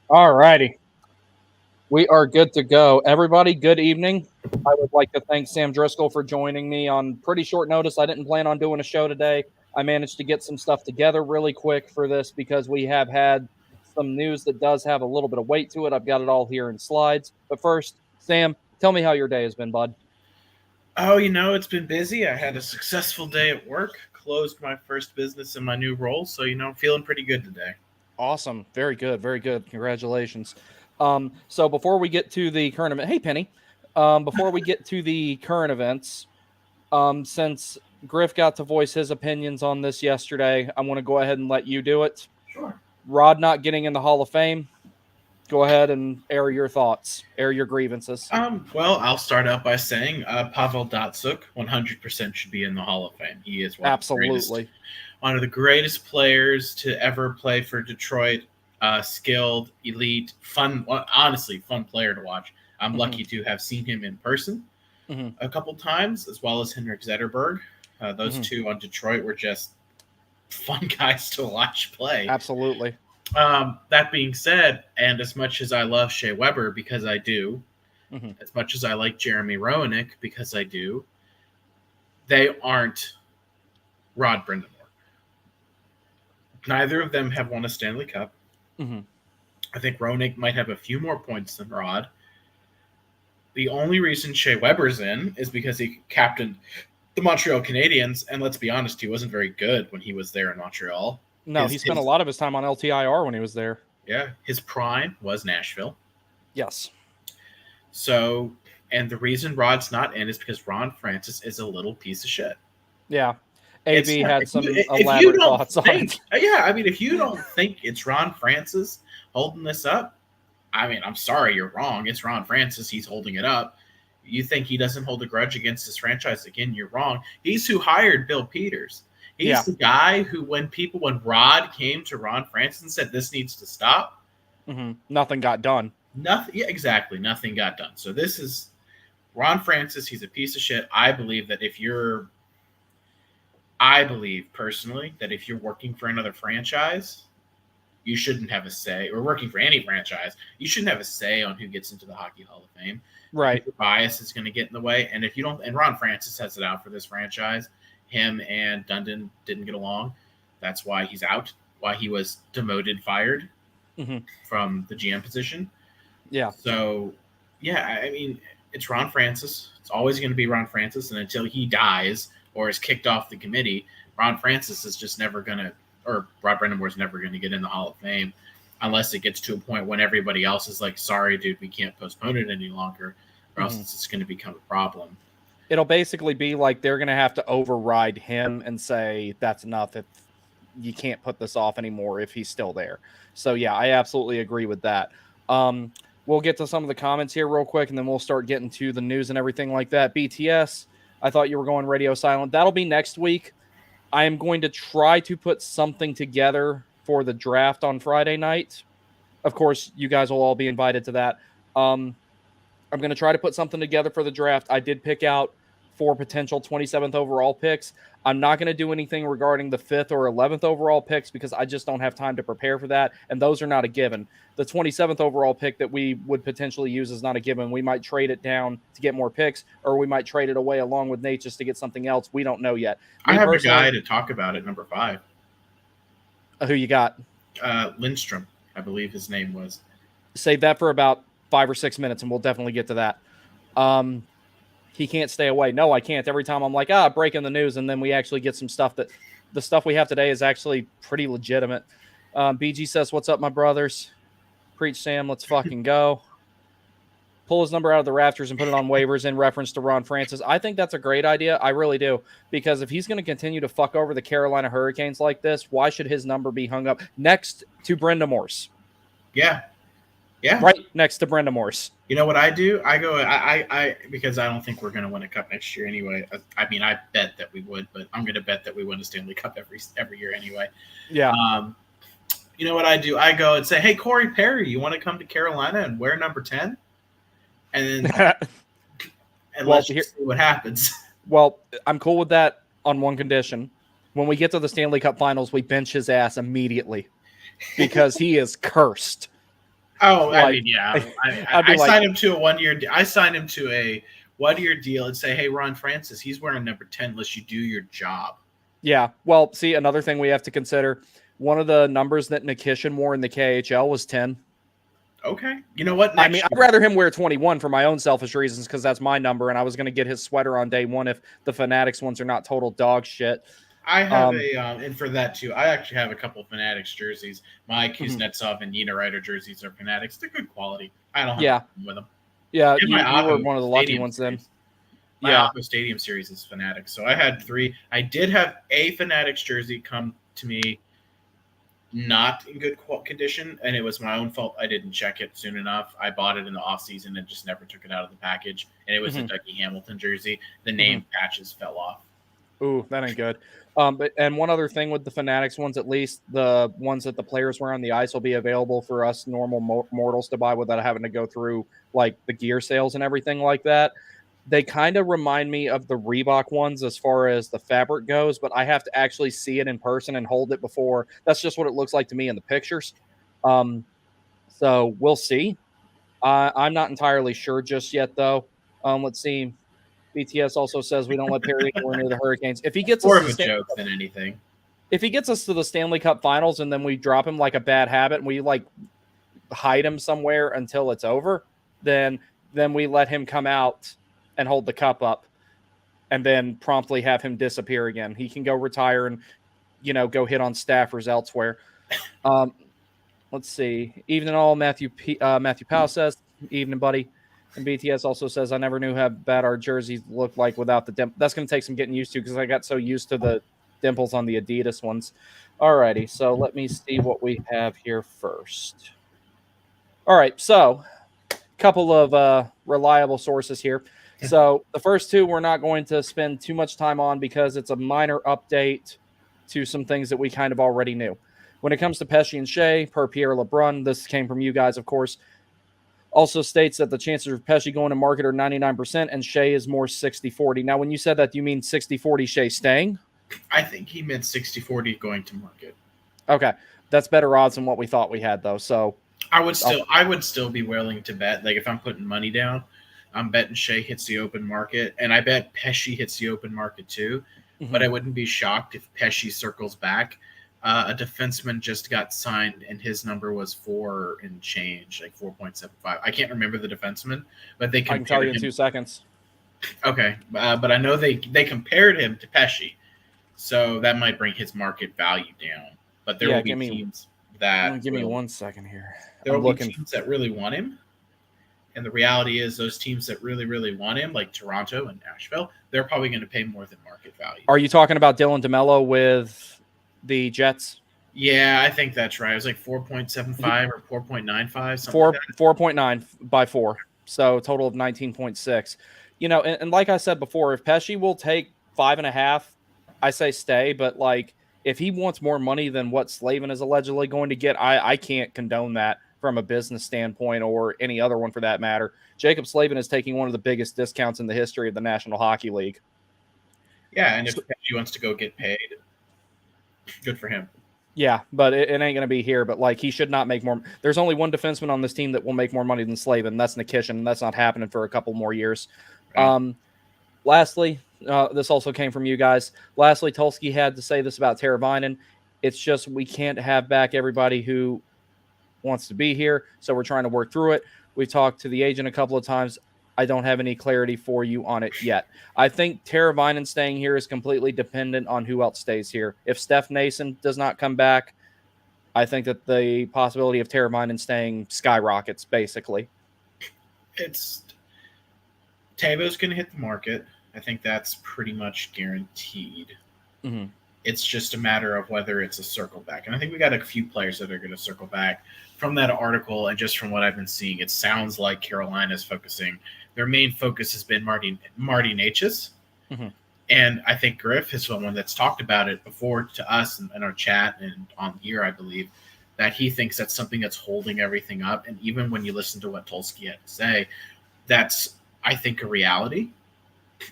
All righty. We are good to go. Everybody, good evening. I would like to thank Sam Driscoll for joining me on pretty short notice. I didn't plan on doing a show today. I managed to get some stuff together really quick for this because we have had some news that does have a little bit of weight to it. I've got it all here in slides. But first, Sam, tell me how your day has been, bud. Oh, it's been busy. I had a successful day at work, closed my first business in my new role, so I'm feeling pretty good today. Awesome. Very good. Very good. Congratulations. So before we get to the current event, hey, Penny, before we get to the current events, since Griff got to voice his opinions on this yesterday, I want to go ahead and let you do it. Sure. Rod not getting in the Hall of Fame. Go ahead and air your thoughts, air your grievances. Well, I'll start out by saying Pavel Datsuk 100% should be in the Hall of Fame. He is Absolutely. One of the greatest players to ever play for Detroit. Skilled, elite, fun, honestly, fun player to watch. I'm lucky to have seen him in person a couple times, as well as Henrik Zetterberg. Those two on Detroit were just fun guys to watch play. Absolutely. That being said, and as much as I love Shea Weber because I do, as much as I like Jeremy Roenick because I do, they aren't Rod Brindamore. Neither of them have won a Stanley Cup. I think Roenick might have a few more points than Rod. The only reason Shea Weber's in is because he captained the Montreal Canadiens, and let's be honest, he wasn't very good when he was there in Montreal. No, he spent a lot of his time on LTIR when he was there. Yeah, his prime was Nashville. Yes. So, and the reason Rod's not in is because Ron Francis is a little piece of shit. Yeah. AB had some elaborate thoughts on it. Yeah, I mean, if you don't think it's Ron Francis holding this up, I mean, I'm sorry, you're wrong. It's Ron Francis. He's holding it up. You think he doesn't hold a grudge against his franchise? Again, you're wrong. He's who hired Bill Peters. He's the guy who, when Rod came to Ron Francis and said, this needs to stop. Nothing got done. Nothing. Yeah, exactly. Nothing got done. So this is Ron Francis. He's a piece of shit. I believe personally that if you're working for another franchise, you shouldn't have a say, or working for any franchise, you shouldn't have a say on who gets into the Hockey Hall of Fame. Right. Your bias is going to get in the way. And if you don't, and Ron Francis has it out for this franchise, him and Dundon didn't get along. That's why he's out, why he was demoted, fired from the GM position. Yeah. So, yeah, I mean, it's Ron Francis. It's always going to be Ron Francis. And until he dies or is kicked off the committee, Ron Francis is just never going to, or Rod Brindamore is never going to get in the Hall of Fame unless it gets to a point when everybody else is like, sorry, dude, we can't postpone it any longer, or else it's just going to become a problem. It'll basically be like they're going to have to override him and say that's enough if you can't put this off anymore if he's still there. So, yeah, I absolutely agree with that. We'll get to some of the comments here real quick, and then we'll start getting to the news and everything like that. BTS, I thought you were going radio silent. That'll be next week. I am going to try to put something together for the draft on Friday night. Of course, you guys will all be invited to that. I'm going to try to put something together for the draft. I did pick out 4 potential 27th overall picks. I'm not going to do anything regarding the 5th or 11th overall picks because I just don't have time to prepare for that, and those are not a given. The 27th overall pick that we would potentially use is not a given. We might trade it down to get more picks, or we might trade it away along with Nate just to get something else. We don't know yet. I have a guy to talk about at number 5. Who you got? Lindstrom, I believe his name was. Save that for about 5 or 6 minutes, and we'll definitely get to that. He can't stay away. No, I can't. Every time I'm like, breaking the news, and then we actually get some stuff that the stuff we have today is actually pretty legitimate. BG says, what's up, my brothers? Preach, Sam. Let's fucking go. Pull his number out of the rafters and put it on waivers in reference to Ron Francis. I think that's a great idea. I really do. Because if he's going to continue to fuck over the Carolina Hurricanes like this, why should his number be hung up next to Brindamore's? Yeah. Yeah. Right next to Brindamore's. You know what I do? I go, I because I don't think we're going to win a cup next year anyway. I mean, I bet that we would, but I'm going to bet that we win a Stanley Cup every year anyway. Yeah. You know what I do? I go and say, hey, Corey Perry, you want to come to Carolina and wear number 10? And then let's see what happens. Well, I'm cool with that on one condition. When we get to the Stanley Cup Finals, we bench his ass immediately because he is cursed. Oh, I Like, mean, yeah. I'd be I like, signed him to a 1 year. I signed him to a 1 year deal and say, hey, Ron Francis, he's wearing number 10 unless you do your job. yeah. Well, see, another thing we have to consider, one of the numbers that Nikishin wore in the KHL was 10. Okay. You know what? I mean, Next I'd year, rather him wear 21 for my own selfish reasons because that's my number, and I was going to get his sweater on day one if the Fanatics ones are not total dog shit. I have and for that too, I actually have a couple of Fanatics jerseys. My Mhm. Kuznetsov and Nina Ryder jerseys are Fanatics. They're good quality. I don't have a Yeah. problem with them. Yeah. And my You were Aho one of the lucky Stadium ones then. series. My Yeah. Aho Stadium series is Fanatics. So I had 3. I did have a Fanatics jersey come to me not in good condition, and it was my own fault. I didn't check it soon enough. I bought it in the off season and just never took it out of the package. And it was Mhm. the Dougie Hamilton jersey. The name patches fell off. Ooh, that ain't good. But and one other thing with the Fanatics ones, at least the ones that the players wear on the ice will be available for us normal mortals to buy without having to go through like the gear sales and everything like that. They kind of remind me of the Reebok ones as far as the fabric goes, but I have to actually see it in person and hold it before. That's just what it looks like to me in the pictures. Um, so we'll see. I'm not entirely sure just yet, though. Let's see. BTS also says we don't let Perry anywhere near the Hurricanes. If he gets us More to of the a joke than anything. if he gets us to the Stanley Cup Finals and then we drop him like a bad habit and we like hide him somewhere until it's over, then we let him come out and hold the cup up and then promptly have him disappear again. He can go retire and go hit on staffers elsewhere. Um, let's see. Evening all, Matthew Powell says, evening, buddy. And BTS also says, I never knew how bad our jerseys looked like without the dimple. That's going to take some getting used to because I got so used to the dimples on the Adidas ones. Alrighty, so let me see what we have here first. All right, so a couple of reliable sources here. So the first two we're not going to spend too much time on because it's a minor update to some things that we kind of already knew. When it comes to Pesci and Shea, per Pierre LeBrun, this came from you guys, of course, also states that the chances of Pesci going to market are 99% and Shea is more 60-40. Now, when you said that, do you mean 60-40 Shea staying? I think he meant 60-40 going to market. Okay. That's better odds than what we thought we had, though. So I would still be willing to bet. Like if I'm putting money down, I'm betting Shea hits the open market, and I bet Pesci hits the open market too. But I wouldn't be shocked if Pesci circles back. A defenseman just got signed, and his number was 4 and change, like 4.75. I can't remember the defenseman, but they I can tell you in 2 seconds. Okay, but I know they compared him to Pesci, so that might bring his market value down. But there will be teams that give me 1 second here. There will be teams that really want him. And the reality is those teams that really, really want him, like Toronto and Nashville, they're probably going to pay more than market value. Are you talking about Dylan DeMello with the Jets? Yeah, I think that's right. It was like 4.75 or 4.95. 4.9 by 4. So total of 19.6. And like I said before, if Pesci will take 5.5, I say stay. But like, if he wants more money than what Slavin is allegedly going to get, I can't condone that from a business standpoint or any other one for that matter. Jacob Slavin is taking one of the biggest discounts in the history of the National Hockey League. Yeah, and if Pesci wants to go get paid, good for him. Yeah, but it ain't going to be here. But like, he should not make more. There's only one defenseman on this team that will make more money than Slavin. That's Nikishin, and that's not happening for a couple more years. Right. Lastly, this also came from you guys. Lastly, Tulsky had to say this about Teravainen. It's just we can't have back everybody who wants to be here, so we're trying to work through it. We've talked to the agent a couple of times. I don't have any clarity for you on it yet. I think Teravainen staying here is completely dependent on who else stays here. If Steph Nason does not come back, I think that the possibility of Teravainen staying skyrockets, basically. Tavo's going to hit the market. I think that's pretty much guaranteed. Mm-hmm. It's just a matter of whether it's a circle back. And I think we got a few players that are going to circle back. From that article and just from what I've been seeing, it sounds like Carolina's focusing. Their main focus has been Marty Necas. Mm-hmm. And I think Griff is someone that's talked about it before to us in our chat and on here, I believe, that he thinks that's something that's holding everything up. And even when you listen to what Tulsky had to say, that's, I think, a reality.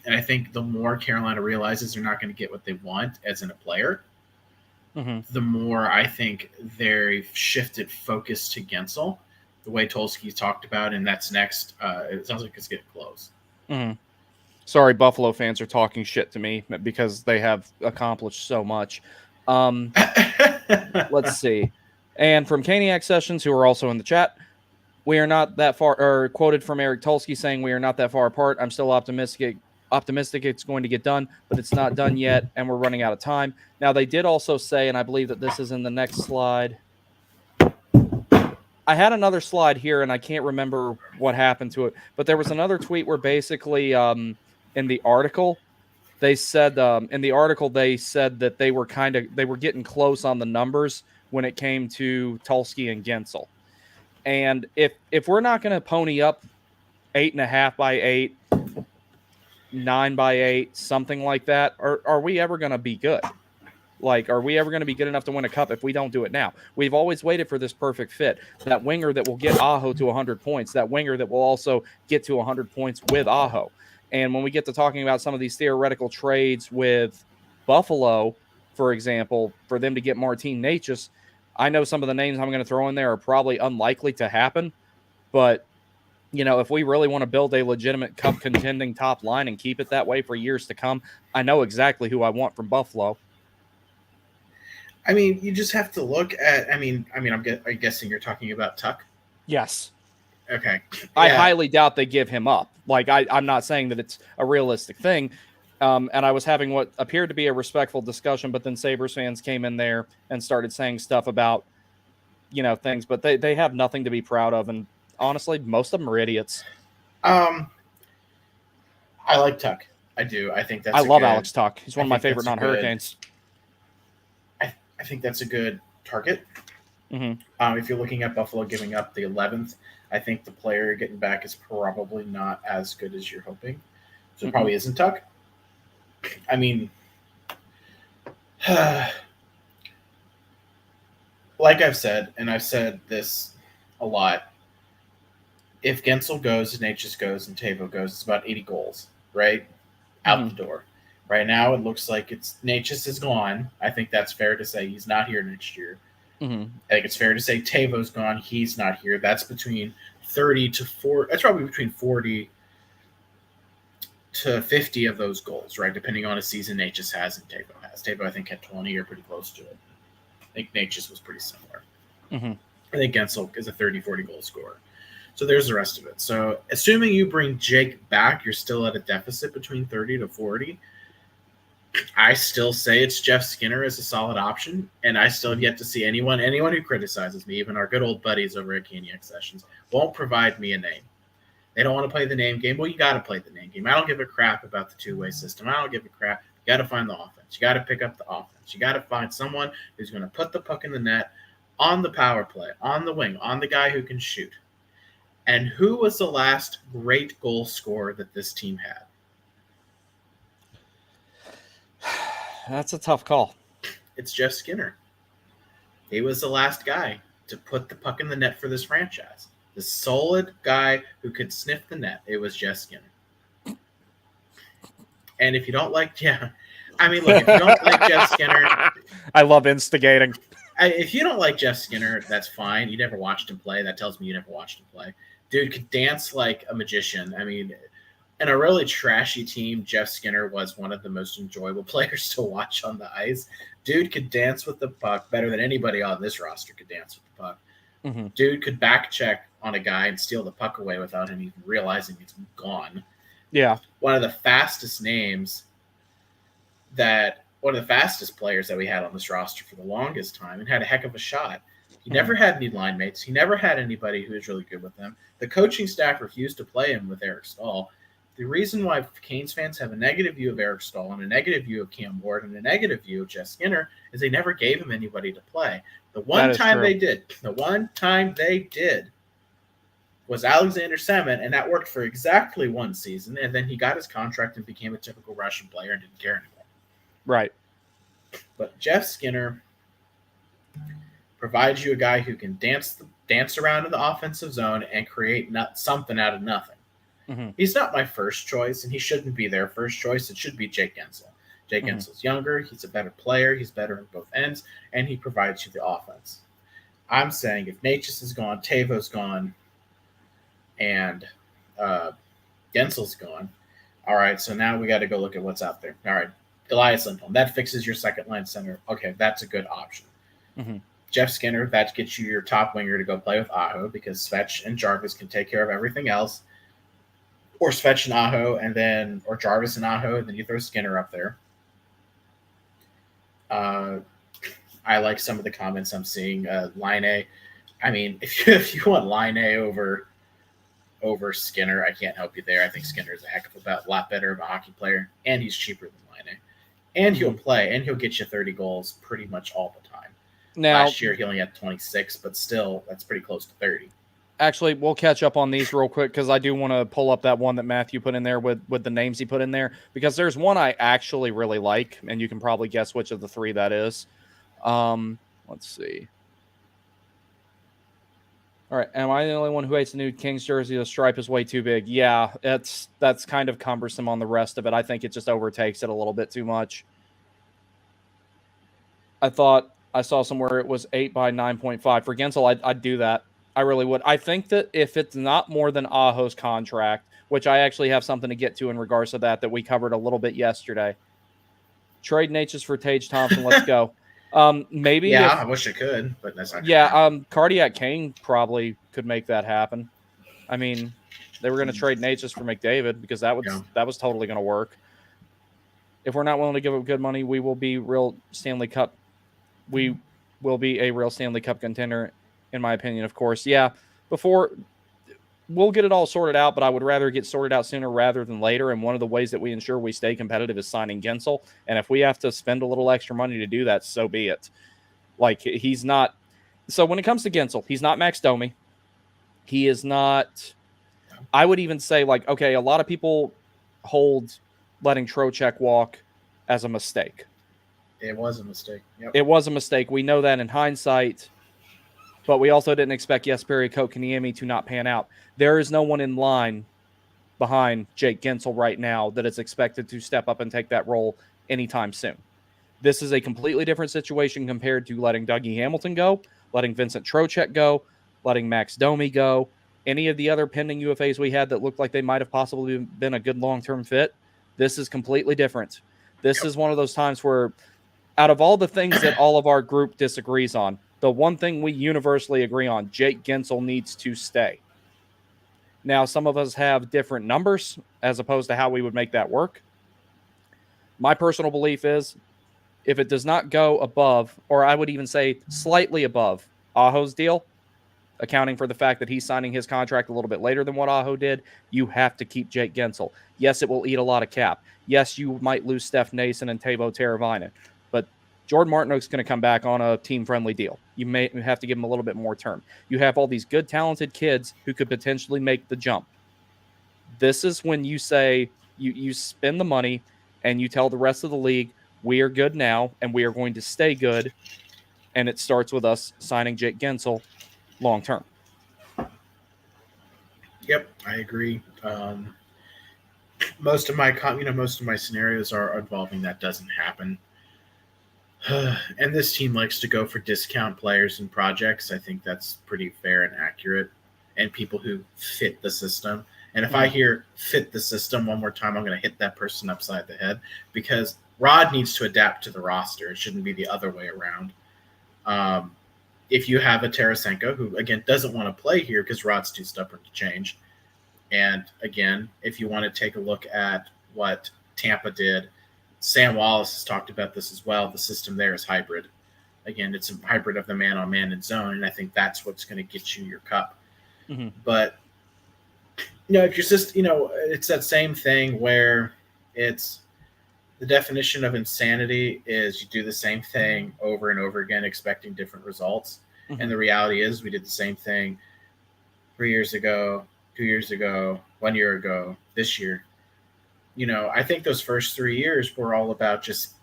And I think the more Carolina realizes they're not going to get what they want as in a player, the more I think they've shifted focus to Guentzel. the way Tulsky talked about, and that's next. It sounds like it's getting close. Mm-hmm. Sorry, Buffalo fans are talking shit to me because they have accomplished so much. Let's see. And from Caniac Sessions, who are also in the chat, we are not that far, or quoted from Eric Tulsky saying we are not that far apart. I'm still optimistic it's going to get done, but it's not done yet, and we're running out of time. Now, they did also say, and I believe that this is in the next slide. I had another slide here, and I can't remember what happened to it, but there was another tweet where basically in the article, they said that they were getting close on the numbers when it came to Tulsky and Guentzel. And if we're not going to pony up 8.5 by 8, 9 by 8, something like that, are we ever going to be good? Like, are we ever going to be good enough to win a cup if we don't do it now? We've always waited for this perfect fit. That winger that will get Aho to 100 points, that winger that will also get to 100 points with Aho. And when we get to talking about some of these theoretical trades with Buffalo, for example, for them to get Martin Necas, I know some of the names I'm going to throw in there are probably unlikely to happen. But, you know, if we really want to build a legitimate cup contending top line and keep it that way for years to come, I know exactly who I want from Buffalo. I mean, you just have to look at. Are you guessing you're talking about Tuck? Yes. Okay. Yeah. I highly doubt they give him up. Like, I'm not saying that it's a realistic thing. And I was having what appeared to be a respectful discussion, but then Sabres fans came in there and started saying stuff about, you know, things, but they have nothing to be proud of. And honestly, most of them are idiots. I like Tuck. I do. I think that's. I love Alex Tuck. He's one of my favorite non-Hurricanes. I think that's a good target. Mm-hmm. If you're looking at Buffalo giving up the 11th, I think the player you're getting back is probably not as good as you're hoping. So it probably isn't Tuck. I mean, like I've said, and I've said this a lot, if Guentzel goes, Necas goes, and Teuvo goes, it's about 80 goals, right? Out the door. Right now, it looks like Necas is gone. I think that's fair to say. He's not here next year. Mm-hmm. I think it's fair to say Teuvo's gone. He's not here. That's between 30 to 40. That's probably between 40 to 50 of those goals, right? Depending on a season Necas has and Teuvo has. Teuvo, I think, had 20 or pretty close to it. I think Necas was pretty similar. Mm-hmm. I think Guentzel is a 30, 40 goal scorer. So there's the rest of it. So assuming you bring Jake back, you're still at a deficit between 30 to 40. I still say it's Jeff Skinner as a solid option, and I still have yet to see anyone who criticizes me, even our good old buddies over at Caniac Sessions, won't provide me a name. They don't want to play the name game. Well, you got to play the name game. I don't give a crap about the two-way system. I don't give a crap. You got to find the offense. You got to pick up the offense. You got to find someone who's going to put the puck in the net on the power play, on the wing, on the guy who can shoot. And who was the last great goal scorer that this team had? That's a tough call. It's Jeff Skinner. He was the last guy to put the puck in the net for this franchise. The solid guy who could sniff the net. It was Jeff Skinner. And if you don't like, if you don't like Jeff Skinner, I love instigating. If you don't like Jeff Skinner, that's fine. You never watched him play. That tells me you never watched him play. Dude could dance like a magician. I mean, in a really trashy team, Jeff Skinner was one of the most enjoyable players to watch on the ice. Dude could dance with the puck better than anybody on this roster could dance with the puck. Mm-hmm. Dude could back check on a guy and steal the puck away without him even realizing it's gone. Yeah. One of the fastest players that we had on this roster for the longest time and had a heck of a shot. He never had any line mates. He never had anybody who was really good with him. The coaching staff refused to play him with Eric Stahl. The reason why Canes fans have a negative view of Eric Stahl and a negative view of Cam Ward and a negative view of Jeff Skinner is they never gave him anybody to play. The one time they did was Alexander Semin, and that worked for exactly one season, and then he got his contract and became a typical Russian player and didn't care anymore. Right. But Jeff Skinner provides you a guy who can dance around in the offensive zone and create something out of nothing. Mm-hmm. He's not my first choice, and he shouldn't be their first choice. It should be Jake Guentzel. Jake Guentzel's younger. He's a better player. He's better on both ends, and he provides you the offense. I'm saying if Necas is gone, Tavo's gone, and Guentzel's gone. All right, so now we got to go look at what's out there. All right, Elias Lindholm. That fixes your second line center. Okay, that's a good option. Mm-hmm. Jeff Skinner, that gets you your top winger to go play with Aho because Svetch and Jarvis can take care of everything else. Or Svetch and Aho, or Jarvis and Aho, and then you throw Skinner up there. I like some of the comments I'm seeing. Line A. I mean, if you want Line A over Skinner, I can't help you there. I think Skinner is a heck of a lot better of a hockey player, and he's cheaper than Line A. And he'll play, and he'll get you 30 goals pretty much all the time. Now, last year he only had 26, but still, that's pretty close to 30. Actually, we'll catch up on these real quick because I do want to pull up that one that Matthew put in there with the names he put in there, because there's one I actually really like, and you can probably guess which of the three that is. Let's see. All right, am I the only one who hates the new Kings jersey? The stripe is way too big. Yeah, that's kind of cumbersome on the rest of it. I think it just overtakes it a little bit too much. I thought I saw somewhere it was 8 by 9.5. For Guentzel, I'd do that. I really would. I think that if it's not more than Aho's contract, which I actually have something to get to in regards to that we covered a little bit yesterday. Trade Necas for Tage Thompson. Let's go. Maybe. Yeah, I wish it could, but that's not. Yeah, Cardiac Kane probably could make that happen. I mean, they were going to trade Necas for McDavid because that was totally going to work. If we're not willing to give up good money, we will be real Stanley Cup. We will be a real Stanley Cup contender, in my opinion, of course. Yeah, we'll get it all sorted out, but I would rather get sorted out sooner rather than later. And one of the ways that we ensure we stay competitive is signing Guentzel. And if we have to spend a little extra money to do that, so be it. Like, he's not. So when it comes to Guentzel, he's not Max Domi. He is not. I would even say, like, okay, a lot of people hold letting Trocheck walk as a mistake. It was a mistake. Yep. It was a mistake. We know that in hindsight, but we also didn't expect Jesperi Kotkaniemi to not pan out. There is no one in line behind Jake Guentzel right now that is expected to step up and take that role anytime soon. This is a completely different situation compared to letting Dougie Hamilton go, letting Vincent Trocheck go, letting Max Domi go, any of the other pending UFAs we had that looked like they might have possibly been a good long-term fit. This is completely different. This is one of those times where, out of all the things that all of our group disagrees on, the one thing we universally agree on, Jake Guentzel needs to stay. Now, some of us have different numbers as opposed to how we would make that work. My personal belief is if it does not go above, or I would even say slightly above, Aho's deal, accounting for the fact that he's signing his contract a little bit later than what Aho did, you have to keep Jake Guentzel. Yes, it will eat a lot of cap. Yes, you might lose Steph Nason and Teuvo Teravainen. But Jordan Martinook's going to come back on a team-friendly deal. You may have to give him a little bit more term. You have all these good, talented kids who could potentially make the jump. This is when you say you spend the money and you tell the rest of the league, we are good now and we are going to stay good. And it starts with us signing Jake Guentzel long-term. Yep, I agree. Most of my scenarios are involving that doesn't happen. And this team likes to go for discount players and projects. I think that's pretty fair and accurate. And people who fit the system. And if I hear fit the system one more time, I'm going to hit that person upside the head, because Rod needs to adapt to the roster. It shouldn't be the other way around. If you have a Tarasenko who, again, doesn't want to play here because Rod's too stubborn to change. And, again, if you want to take a look at what Tampa did, Sam Wallace has talked about this as well. The system there is hybrid. Again, it's a hybrid of the man-on-man and zone, and I think that's what's going to get you your cup. Mm-hmm. But, if you're just, it's that same thing where it's the definition of insanity is you do the same thing over and over again, expecting different results. Mm-hmm. And the reality is we did the same thing 3 years ago, 2 years ago, 1 year ago, this year. I think those first 3 years were all about just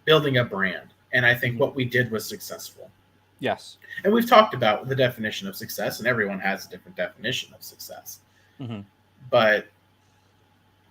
building a brand. And I think what we did was successful. Yes. And we've talked about the definition of success, and everyone has a different definition of success. Mm-hmm. But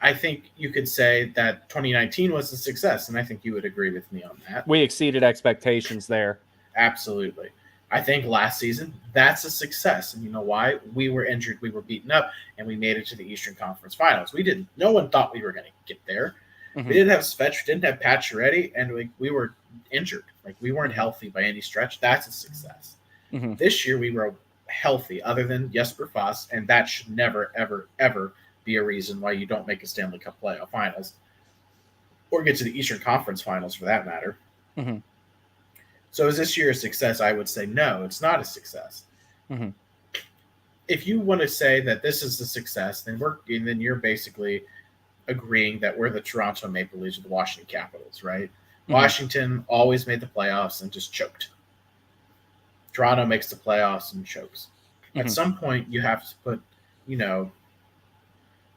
I think you could say that 2019 was a success, and I think you would agree with me on that. We exceeded expectations there. Absolutely. I think last season, that's a success. And you know why? We were injured, we were beaten up, and we made it to the Eastern Conference Finals. No one thought we were going to get there. We didn't have Svech, didn't have Pacioretty, and we were injured. Like, we weren't healthy by any stretch. That's a success. This year, we were healthy, other than Jesper Foss, and that should never, ever, ever be a reason why you don't make a Stanley Cup playoff finals or get to the Eastern Conference Finals, for that matter. So is this year a success? I would say no, it's not a success. If you want to say that this is a success, then you're basically agreeing that we're the Toronto Maple Leafs or the Washington Capitals, right? Washington always made the playoffs and just choked. Toronto makes the playoffs and chokes. At some point, you have to put,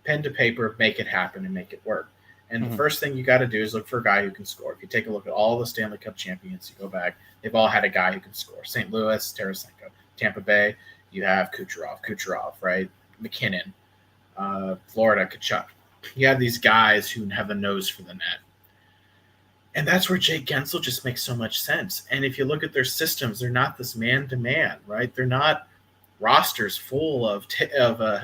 pen to paper, make it happen, and make it work. And the first thing you got to do is look for a guy who can score. If you take a look at all the Stanley Cup champions, you go back, they've all had a guy who can score. St. Louis, Tarasenko. Tampa Bay, you have Kucherov, right? McKinnon. Florida, Kachuk. You have these guys who have a nose for the net. And that's where Jake Guentzel just makes so much sense. And if you look at their systems, they're not this man-to-man, right? They're not rosters full of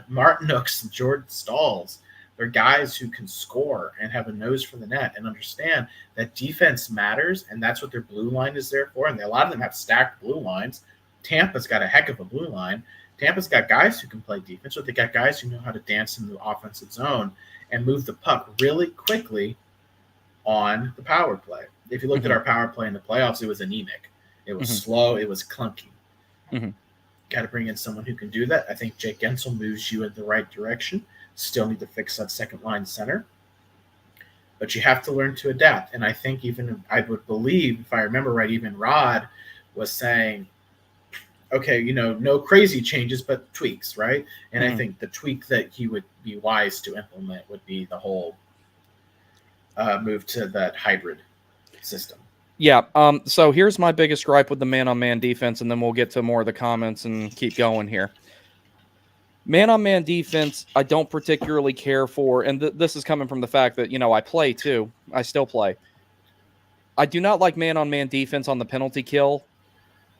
Martin Nooks and Jordan Stalls. They're guys who can score and have a nose for the net and understand that defense matters, and that's what their blue line is there for. And a lot of them have stacked blue lines. Tampa's got a heck of a blue line. Tampa's got guys who can play defense, but they got guys who know how to dance in the offensive zone and move the puck really quickly on the power play. If you looked at our power play in the playoffs, it was anemic. It was slow. It was clunky. Got to bring in someone who can do that. I think Jake Guentzel moves you in the right direction. Still need to fix that second line center. But you have to learn to adapt. And I think I would believe, if I remember right, even Rod was saying, okay, no crazy changes, but tweaks, right? And I think the tweak that he would be wise to implement would be the whole move to that hybrid system. Yeah. So here's my biggest gripe with the man-on-man defense, and then we'll get to more of the comments and keep going here. Man-on-man defense, I don't particularly care for, and this is coming from the fact that, I play too. I still play. I do not like man-on-man defense on the penalty kill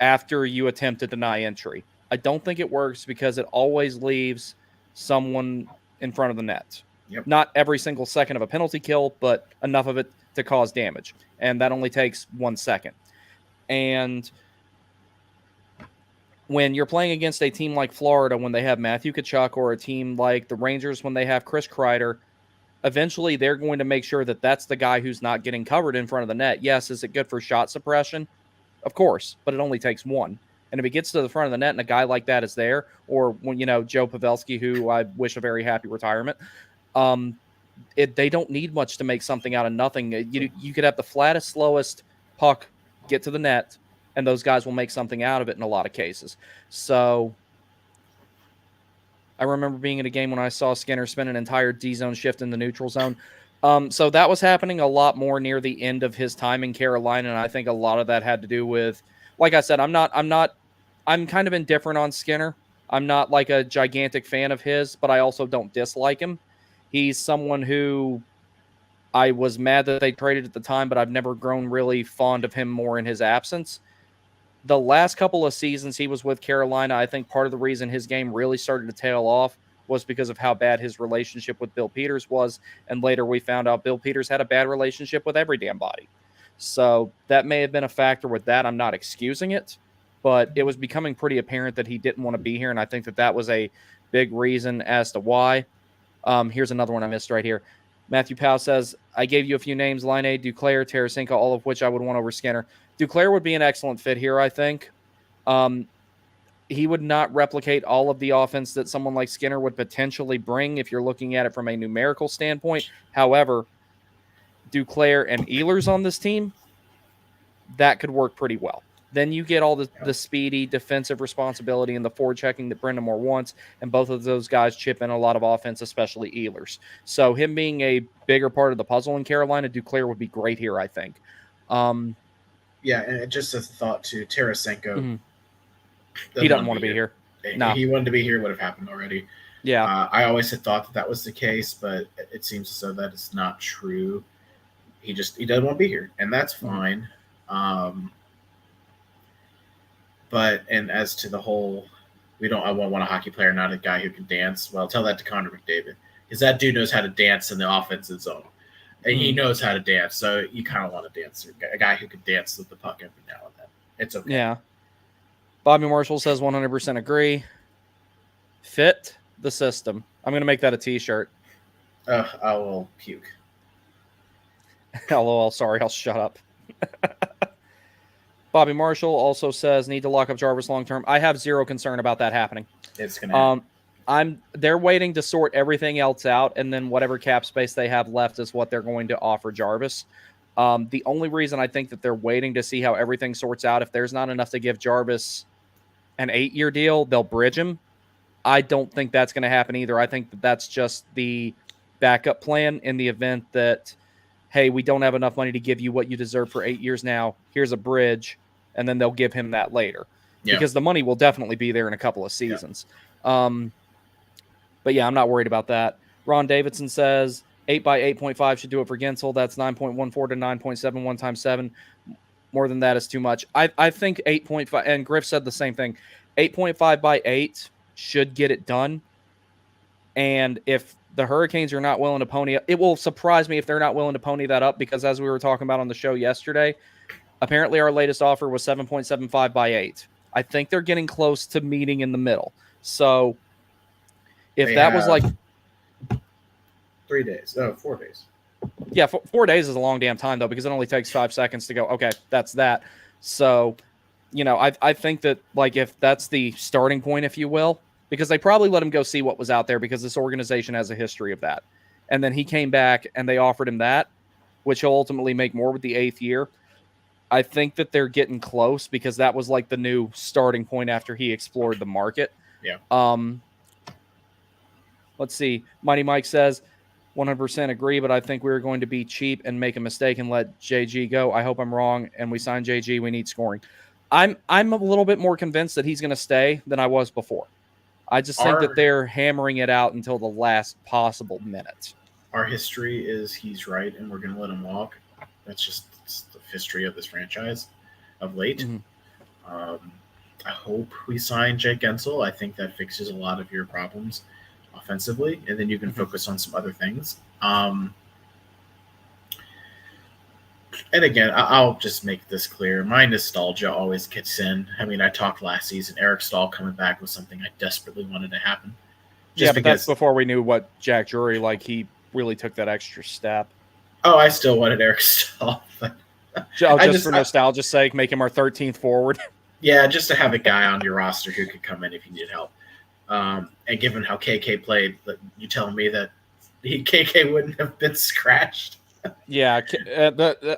after you attempt to deny entry. I don't think it works because it always leaves someone in front of the net. Yep. Not every single second of a penalty kill, but enough of it to cause damage. And that only takes 1 second. And when you're playing against a team like Florida, when they have Matthew Tkachuk, or a team like the Rangers, when they have Chris Kreider, eventually they're going to make sure that that's the guy who's not getting covered in front of the net. Yes, is it good for shot suppression? Of course, but it only takes one. And if it gets to the front of the net and a guy like that is there, or when Joe Pavelski, who I wish a very happy retirement, they don't need much to make something out of nothing. You could have the flattest, slowest puck get to the net, and those guys will make something out of it in a lot of cases. So I remember being at a game when I saw Skinner spin an entire D-zone shift in the neutral zone. So that was happening a lot more near the end of his time in Carolina, and I think a lot of that had to do with, like I said, I'm kind of indifferent on Skinner. I'm not like a gigantic fan of his, but I also don't dislike him. He's someone who I was mad that they traded at the time, but I've never grown really fond of him more in his absence. The last couple of seasons he was with Carolina, I think part of the reason his game really started to tail off was because of how bad his relationship with Bill Peters was. And later we found out Bill Peters had a bad relationship with every damn body. So that may have been a factor with that. I'm not excusing it, but it was becoming pretty apparent that he didn't want to be here. And I think that was a big reason as to why. Here's another one I missed right here. Matthew Powell says, I gave you a few names, Line A, Duclair, Tarasenko, all of which I would want over Skinner. Duclair would be an excellent fit here, I think. He would not replicate all of the offense that someone like Skinner would potentially bring if you're looking at it from a numerical standpoint. However, Duclair and Ehlers on this team, that could work pretty well. Then you get all the speedy defensive responsibility and the forechecking that Brendan Moore wants, and both of those guys chip in a lot of offense, especially Ehlers. So him being a bigger part of the puzzle in Carolina, Duclair would be great here, I think. Yeah, and just a thought to Tarasenko. He doesn't want to be here. No. He wanted to be here, would have happened already. Yeah. I always had thought that was the case, but it seems as though that is not true. He doesn't want to be here, and that's fine. But and as to the whole, I won't want a hockey player, not a guy who can dance. Well, tell that to Connor McDavid, because that dude knows how to dance in the offensive zone, and he knows how to dance. So you kind of want a dancer, a guy who can dance with the puck every now and then. It's okay. Yeah. Bobby Marshall says 100% agree. Fit the system. I'm going to make that a T-shirt. I will puke. LOL. Sorry, I'll shut up. Bobby Marshall also says need to lock up Jarvis long term. I have zero concern about that happening. It's gonna. They're waiting to sort everything else out, and then whatever cap space they have left is what they're going to offer Jarvis. The only reason I think that they're waiting to see how everything sorts out, if there's not enough to give Jarvis an 8-year deal, they'll bridge him. I don't think that's going to happen either. I think that that's just the backup plan in the event that, hey, we don't have enough money to give you what you deserve for 8 years now. Here's a bridge, and then they'll give him that later. Yeah. Because the money will definitely be there in a couple of seasons. Yeah. But yeah, I'm not worried about that. Ron Davidson says 8 by 8.5 should do it for Guentzel. That's 9.14 to 9.71 times 7. More than that is too much. I think 8.5, and Griff said the same thing. 8.5 by 8 should get it done. And if the Hurricanes are not willing to pony up, it will surprise me if they're not willing to pony that up, because as we were talking about on the show yesterday, apparently our latest offer was 7.75 by 8. I think they're getting close to meeting in the middle. So if that was like 3 days, 4 days. Yeah, 4 days is a long damn time, though, because it only takes 5 seconds to go, okay, that's that. So, I think that, like, if that's the starting point, if you will, because they probably let him go see what was out there, because this organization has a history of that. And then he came back and they offered him that, which he'll ultimately make more with the 8th year. I think that they're getting close, because that was like the new starting point after he explored the market. Yeah. Let's see. Mighty Mike says 100% agree, but I think we're going to be cheap and make a mistake and let JG go. I hope I'm wrong, and we sign JG. We need scoring. I'm a little bit more convinced that he's going to stay than I was before. I just think that they're hammering it out until the last possible minute. Our history is he's right, and we're going to let him walk. That's just the history of this franchise of late. Mm-hmm. I hope we sign Jake Guentzel. I think that fixes a lot of your problems offensively, and then you can focus on some other things. And again, I'll just make this clear. My nostalgia always kicks in. I mean, I talked last season. Eric Stahl coming back was something I desperately wanted to happen. But that's before we knew what Jack Drury, like, he really took that extra step. Oh, I still wanted Eric Stahl. Just for nostalgia's sake, make him our 13th forward. Yeah, just to have a guy on your roster who could come in if you needed help. And given how KK played, you telling me that KK wouldn't have been scratched? Yeah,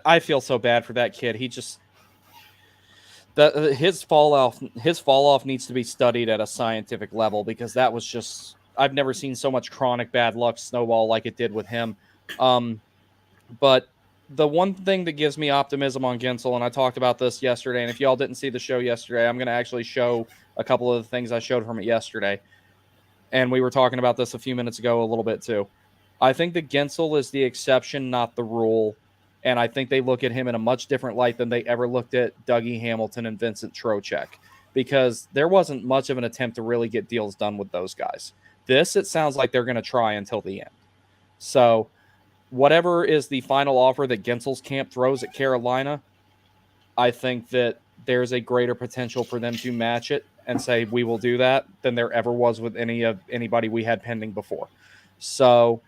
I feel so bad for that kid. He just his fall off needs to be studied at a scientific level, because that was just, I've never seen so much chronic bad luck snowball like it did with him. But the one thing that gives me optimism on Guentzel, and I talked about this yesterday, and if y'all didn't see the show yesterday, I'm going to actually show a couple of the things I showed from it yesterday. And we were talking about this a few minutes ago a little bit too. I think that Guentzel is the exception, not the rule. And I think they look at him in a much different light than they ever looked at Dougie Hamilton and Vincent Trocheck, because there wasn't much of an attempt to really get deals done with those guys. This, it sounds like they're going to try until the end. So whatever is the final offer that Guentzel's camp throws at Carolina, I think that there's a greater potential for them to match it and say, we will do that, than there ever was with anybody we had pending before. So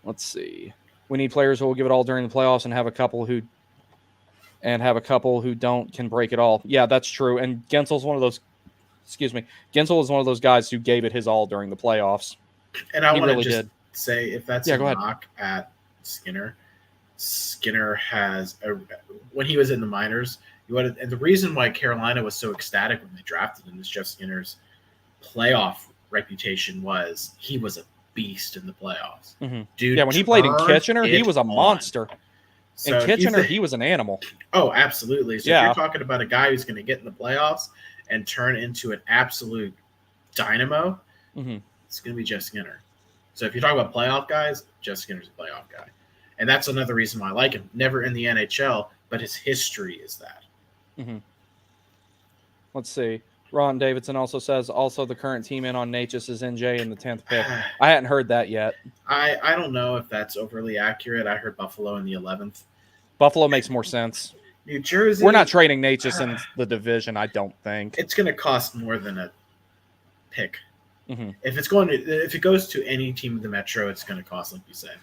let's see. We need players who will give it all during the playoffs and have a couple who don't can break it all. Yeah, that's true. And Guentzel's one of those. Guentzel is one of those guys who gave it his all during the playoffs. And I want to just say, if that's a knock at Skinner, Skinner has when he was in the minors, and the reason why Carolina was so ecstatic when they drafted him is Jeff Skinner's playoff reputation was he was a beast in the playoffs. Mm-hmm. Dude, when he played in Kitchener, he was a monster. So in Kitchener, he was an animal. Oh, absolutely. So if you're talking about a guy who's going to get in the playoffs and turn into an absolute dynamo, it's going to be Jeff Skinner. So if you talk about playoff guys, Jeff Skinner's a playoff guy. And that's another reason why I like him. Never in the NHL, but his history is that. Mm-hmm. Let's see. Ron Davidson also says, also the current team in on Necas is NJ in the 10th pick. I hadn't heard that yet. I don't know if that's overly accurate. I heard Buffalo in the 11th. Buffalo makes more sense. New Jersey. We're not trading Necas in the division, I don't think. It's going to cost more than a pick. Mm-hmm. If it goes to any team in the Metro, it's going to cost, like you said,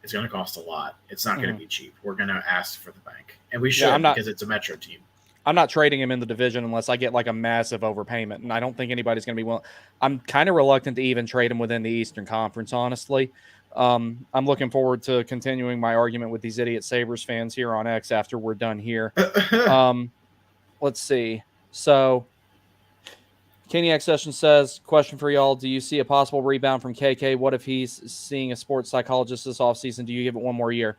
it's going to cost a lot. It's not going to be cheap. We're going to ask for the bank, and we should because it's a Metro team. I'm not trading him in the division unless I get like a massive overpayment, and I don't think anybody's going to be willing. I'm kind of reluctant to even trade him within the Eastern Conference, honestly. I'm looking forward to continuing my argument with these idiot Sabres fans here on X after we're done here. Let's see. So, Kenny X Session says, question for y'all. Do you see a possible rebound from KK? What if he's seeing a sports psychologist this offseason? Do you give it one more year?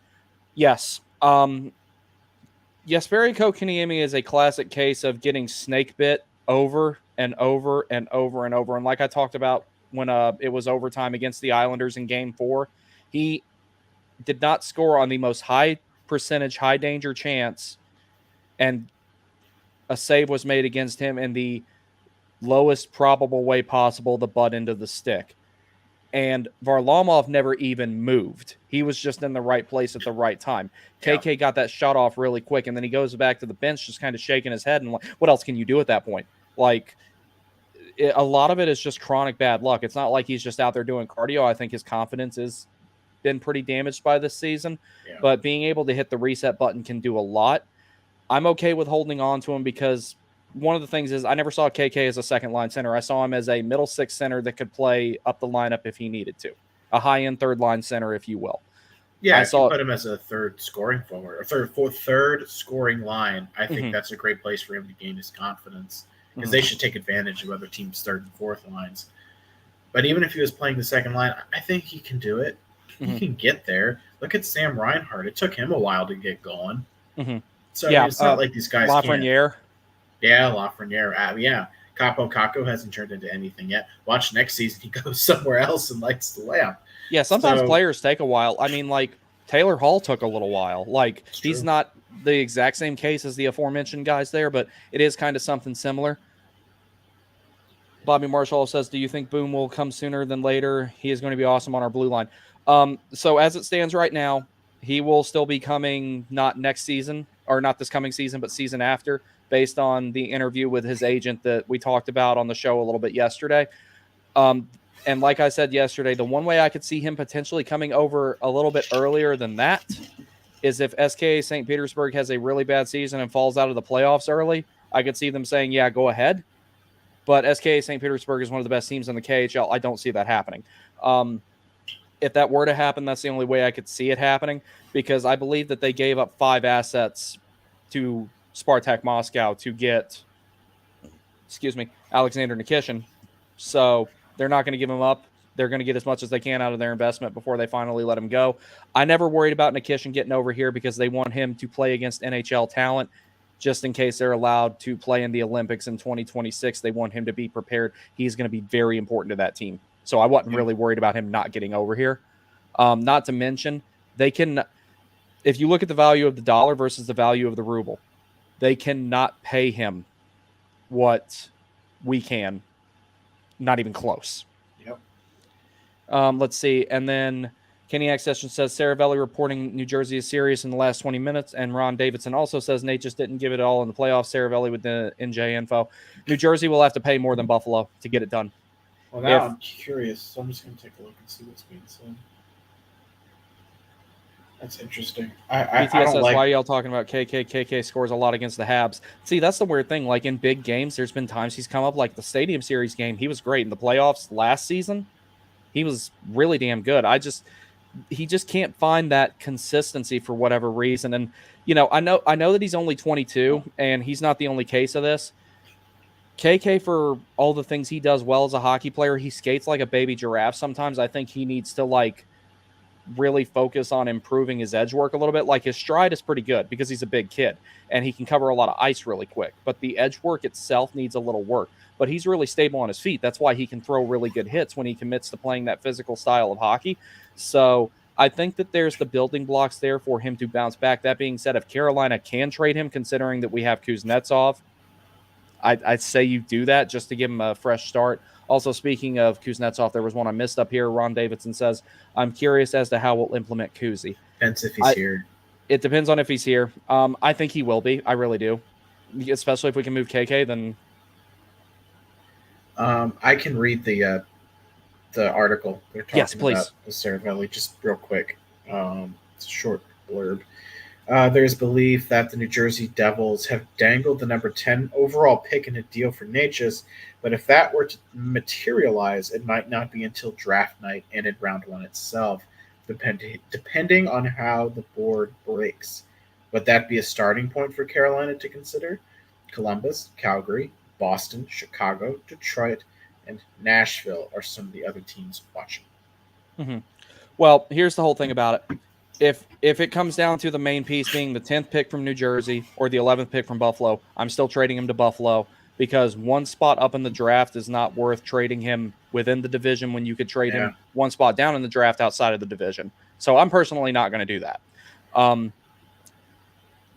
Yes. Jesperi Kotkaniemi is a classic case of getting snake bit over and over and over and over. And like I talked about when it was overtime against the Islanders in Game 4, he did not score on the most high percentage, high danger chance, and a save was made against him in the lowest probable way possible, the butt end of the stick. And Varlamov never even moved. He was just in the right place at the right time. KK got that shot off really quick, and then he goes back to the bench just kind of shaking his head. And like, what else can you do at that point? Like, a lot of it is just chronic bad luck. It's not like he's just out there doing cardio. I think his confidence has been pretty damaged by this season. Yeah. But being able to hit the reset button can do a lot. I'm okay with holding on to him because one of the things is I never saw KK as a second-line center. I saw him as a middle six center that could play up the lineup if he needed to. A high-end third-line center, if you will. Yeah, if you put him as a third scoring forward, or third scoring line, I think that's a great place for him to gain his confidence because they should take advantage of other teams' third and fourth lines. But even if he was playing the second line, I think he can do it. He can get there. Look at Sam Reinhart. It took him a while to get going. So I mean, it's not like these guys Lafreniere. Yeah, Lafreniere. Yeah. Capo Caco hasn't turned into anything yet. Watch next season he goes somewhere else and lights the lamp. Yeah, sometimes players take a while. I mean, like, Taylor Hall took a little while. Like, he's not the exact same case as the aforementioned guys there, but it is kind of something similar. Bobby Marshall says, do you think Boom will come sooner than later? He is going to be awesome on our blue line. So as it stands right now, he will still be coming not next season, or not this coming season, but season after, based on the interview with his agent that we talked about on the show a little bit yesterday. And like I said yesterday, the one way I could see him potentially coming over a little bit earlier than that is if SKA St. Petersburg has a really bad season and falls out of the playoffs early. I could see them saying, yeah, go ahead. But SKA St. Petersburg is one of the best teams in the KHL. I don't see that happening. If that were to happen, that's the only way I could see it happening, because I believe that they gave up 5 assets to Spartak Moscow to get, Alexander Nikishin. So they're not going to give him up. They're going to get as much as they can out of their investment before they finally let him go. I never worried about Nikishin getting over here because they want him to play against NHL talent just in case they're allowed to play in the Olympics in 2026. They want him to be prepared. He's going to be very important to that team. So I wasn't really worried about him not getting over here. Not to mention, they can, if you look at the value of the dollar versus the value of the ruble, they cannot pay him what we can. Not even close. Yep. Let's see. And then Kenny X Session says, Saravelli reporting New Jersey is serious in the last 20 minutes. And Ron Davidson also says Nate just didn't give it all in the playoffs. Saravelli with the NJ info. New Jersey will have to pay more than Buffalo to get it done. Well, now I'm curious. So I'm just going to take a look and see what's being said. That's interesting. BTS says, why are y'all talking about KK? KK scores a lot against the Habs. See, that's the weird thing. Like, in big games, there's been times he's come up, like the Stadium Series game. He was great. In the playoffs last season, he was really damn good. He just can't find that consistency for whatever reason. And, you know, I know that he's only 22, and he's not the only case of this. KK, for all the things he does well as a hockey player, he skates like a baby giraffe. Sometimes I think he needs to, like, really focus on improving his edge work a little bit. Like, his stride is pretty good because he's a big kid and he can cover a lot of ice really quick, but the edge work itself needs a little work. But he's really stable on his feet. That's why he can throw really good hits when he commits to playing that physical style of hockey. So I think that there's the building blocks there for him to bounce back. That being said, if Carolina can trade him, considering that we have Kuznetsov I'd say you do that just to give him a fresh start. Also, speaking of Kuznetsov, there was one I missed up here. Ron Davidson says, I'm curious as to how we'll implement Kuzi. Depends if he's here. It depends on if he's here. I think he will be. I really do. Especially if we can move KK, then... I can read the article they're talking about the Saravelli just real quick. It's a short blurb. There's belief that the New Jersey Devils have dangled the number 10 overall pick in a deal for Necas, but if that were to materialize, it might not be until draft night and in round one itself, depending on how the board breaks. Would that be a starting point for Carolina to consider? Columbus, Calgary, Boston, Chicago, Detroit, and Nashville are some of the other teams watching. Mm-hmm. Well, here's the whole thing about it. If it comes down to the main piece being the 10th pick from New Jersey or the 11th pick from Buffalo, I'm still trading him to Buffalo because one spot up in the draft is not worth trading him within the division when you could trade him one spot down in the draft outside of the division. So I'm personally not going to do that.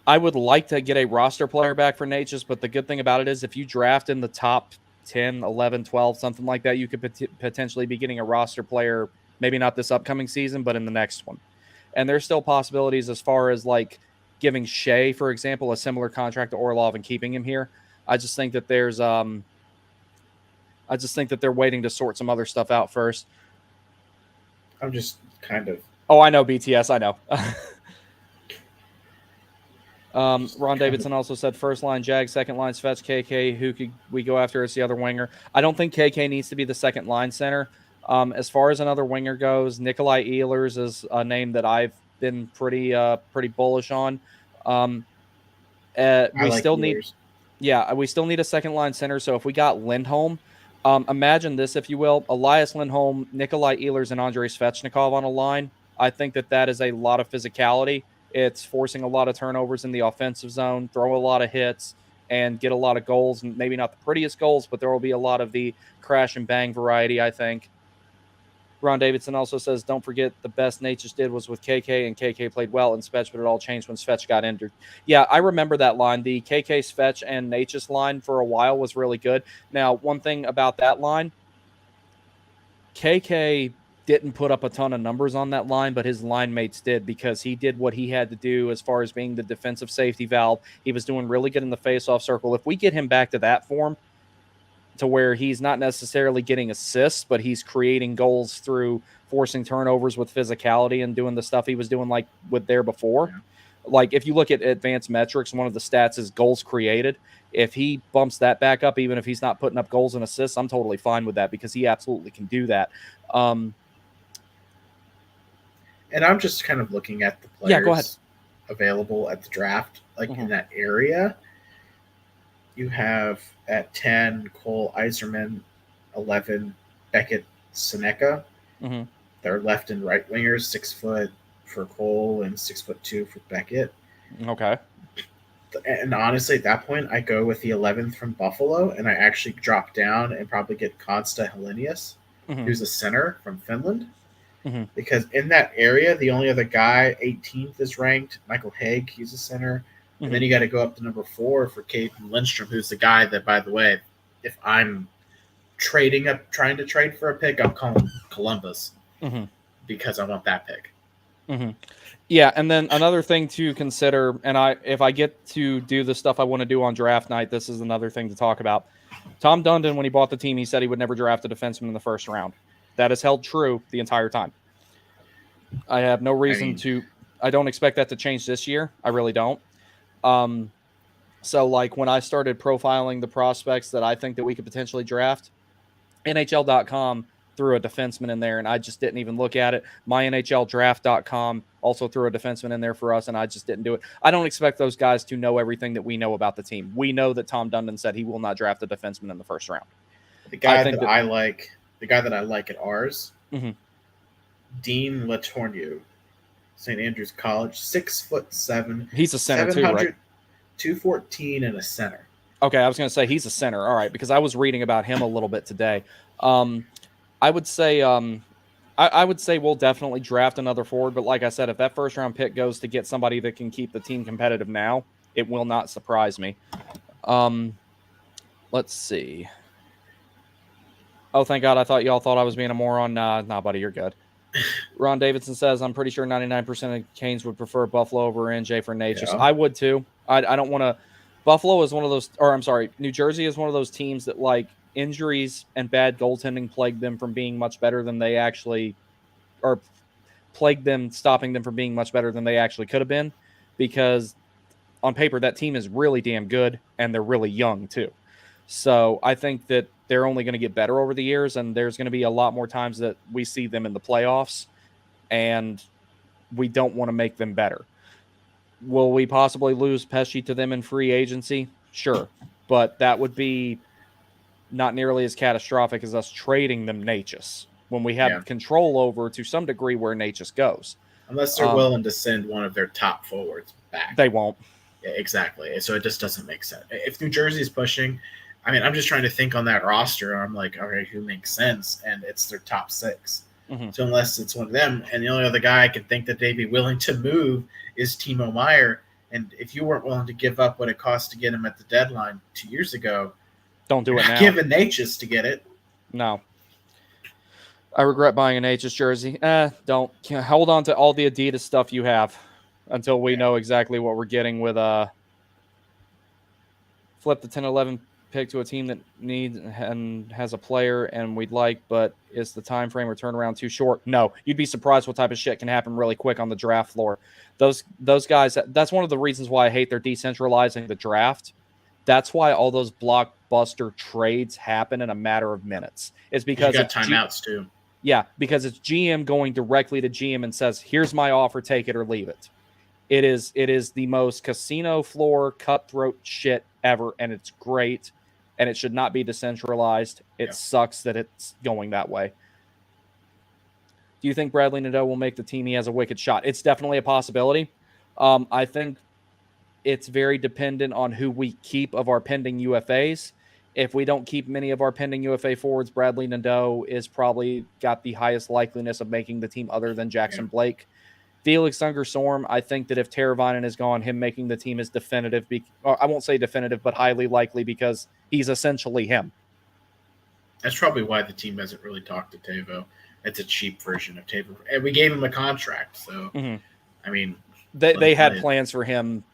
I would like to get a roster player back for Necas, but the good thing about it is if you draft in the top 10, 11, 12, something like that, you could potentially be getting a roster player, maybe not this upcoming season, but in the next one. And there's still possibilities as far as like giving Shea, for example, a similar contract to Orlov and keeping him here. I just think that there's I just think that they're waiting to sort some other stuff out first. I'm just kind of... Oh, I know, BTS, I know. Ron Davidson also said first line Jag, second line Svech, KK. Who could we go after as the other winger? I don't think KK needs to be the second line center. As far as another winger goes, Nikolai Ehlers is a name that I've been pretty bullish on. We still need a second line center. So if we got Lindholm, imagine this, if you will, Elias Lindholm, Nikolai Ehlers, and Andrei Svechnikov on a line. I think that is a lot of physicality. It's forcing a lot of turnovers in the offensive zone, throw a lot of hits, and get a lot of goals. Maybe not the prettiest goals, but there will be a lot of the crash and bang variety, I think. Ron Davidson also says, don't forget the best Necas did was with KK, and KK played well in Svech, but it all changed when Svech got injured. Yeah, I remember that line. The KK, Svech, and Necas line for a while was really good. Now, one thing about that line, KK didn't put up a ton of numbers on that line, but his line mates did because he did what he had to do as far as being the defensive safety valve. He was doing really good in the face-off circle. If we get him back to that form, to where he's not necessarily getting assists, but he's creating goals through forcing turnovers with physicality and doing the stuff he was doing like with there before. Yeah. Like if you look at advanced metrics, one of the stats is goals created. If he bumps that back up, even if he's not putting up goals and assists, I'm totally fine with that because he absolutely can do that. And I'm just kind of looking at the players available at the draft, like in that area. You have at 10, Cole Yzerman, 11, Beckett Seneca. Mm-hmm. They're left and right wingers, 6 foot for Cole and 6'2" for Beckett. Okay. And honestly, at that point, I go with the 11th from Buffalo, and I actually drop down and probably get Konsta Helenius, who's a center from Finland. Mm-hmm. Because in that area, the only other guy, 18th, is ranked Michael Haig. He's a center. And then you got to go up to number 4 for Caden Lindstrom, who's the guy that, by the way, if I'm trying to trade for a pick, I'm calling Columbus because I want that pick. Mm-hmm. Yeah, and then another thing to consider, and if I get to do the stuff I want to do on draft night, this is another thing to talk about. Tom Dundon, when he bought the team, he said he would never draft a defenseman in the first round. That has held true the entire time. I have no reason I don't expect that to change this year. I really don't. So like when I started profiling the prospects that I think that we could potentially draft, NHL.com threw a defenseman in there and I just didn't even look at it. MyNHLDraft.com also threw a defenseman in there for us and I just didn't do it. I don't expect those guys to know everything that we know about the team. We know that Tom Dundon said he will not draft a defenseman in the first round. The guy that I like at ours, Dean Latourneau, St. Andrews College, 6'7". He's a center too, right? 214 and a center. Okay, I was going to say he's a center. All right, because I was reading about him a little bit today. I would say we'll definitely draft another forward, but like I said, if that first round pick goes to get somebody that can keep the team competitive now, it will not surprise me. Let's see. Oh, thank God. I thought y'all thought I was being a moron. Nah, buddy, you're good. Ron Davidson says, I'm pretty sure 99% of Canes would prefer Buffalo over NJ for Necas. Yeah. I would too. I don't want to. Buffalo is one of those, or I'm sorry, New Jersey is one of those teams that, like, injuries and bad goaltending plagued them from being much better than they actually, or plagued them, stopping them from being much better than they actually could have been, because on paper, that team is really damn good, and they're really young too. So I think that they're only going to get better over the years, and there's going to be a lot more times that we see them in the playoffs, and we don't want to make them better. Will we possibly lose Pesci to them in free agency? Sure. But that would be not nearly as catastrophic as us trading them Necas, when we have control over, to some degree, where Necas goes. Unless they're willing to send one of their top forwards back. They won't. Yeah, exactly. So it just doesn't make sense. If New Jersey's pushing, I mean, I'm just trying to think on that roster. I'm like, okay, who makes sense? And it's their top 6. Mm-hmm. So unless it's one of them, and the only other guy I can think that they'd be willing to move is Timo Meier. And if you weren't willing to give up what it cost to get him at the deadline 2 years ago, don't do it now. Give a Necas to get it. No. I regret buying an Necas jersey. Don't. Hold on to all the Adidas stuff you have until we know exactly what we're getting with flip the 10-11 pick to a team that needs and has a player and we'd like, but is the time frame or turnaround too short? No. You'd be surprised what type of shit can happen really quick on the draft floor. Those guys, that's one of the reasons why I hate they're decentralizing the draft. That's why all those blockbuster trades happen in a matter of minutes. It's because you got timeouts too. Yeah, because it's GM going directly to GM and says, "Here's my offer, take it or leave it." It is the most casino floor cutthroat shit ever, and it's great, and it should not be decentralized. It sucks that it's going that way. Do you think Bradley Nadeau will make the team? He has a wicked shot. It's definitely a possibility. I think it's very dependent on who we keep of our pending UFAs. If we don't keep many of our pending UFA forwards, Bradley Nadeau is probably got the highest likeliness of making the team other than Jackson Blake. Felix Unger-Sorm, I think that if Teravainen is gone, him making the team is definitive. I won't say definitive, but highly likely, because he's essentially him. That's probably why the team hasn't really talked to Tavo. It's a cheap version of Tavo. And we gave him a contract, so, I mean. They had plans for him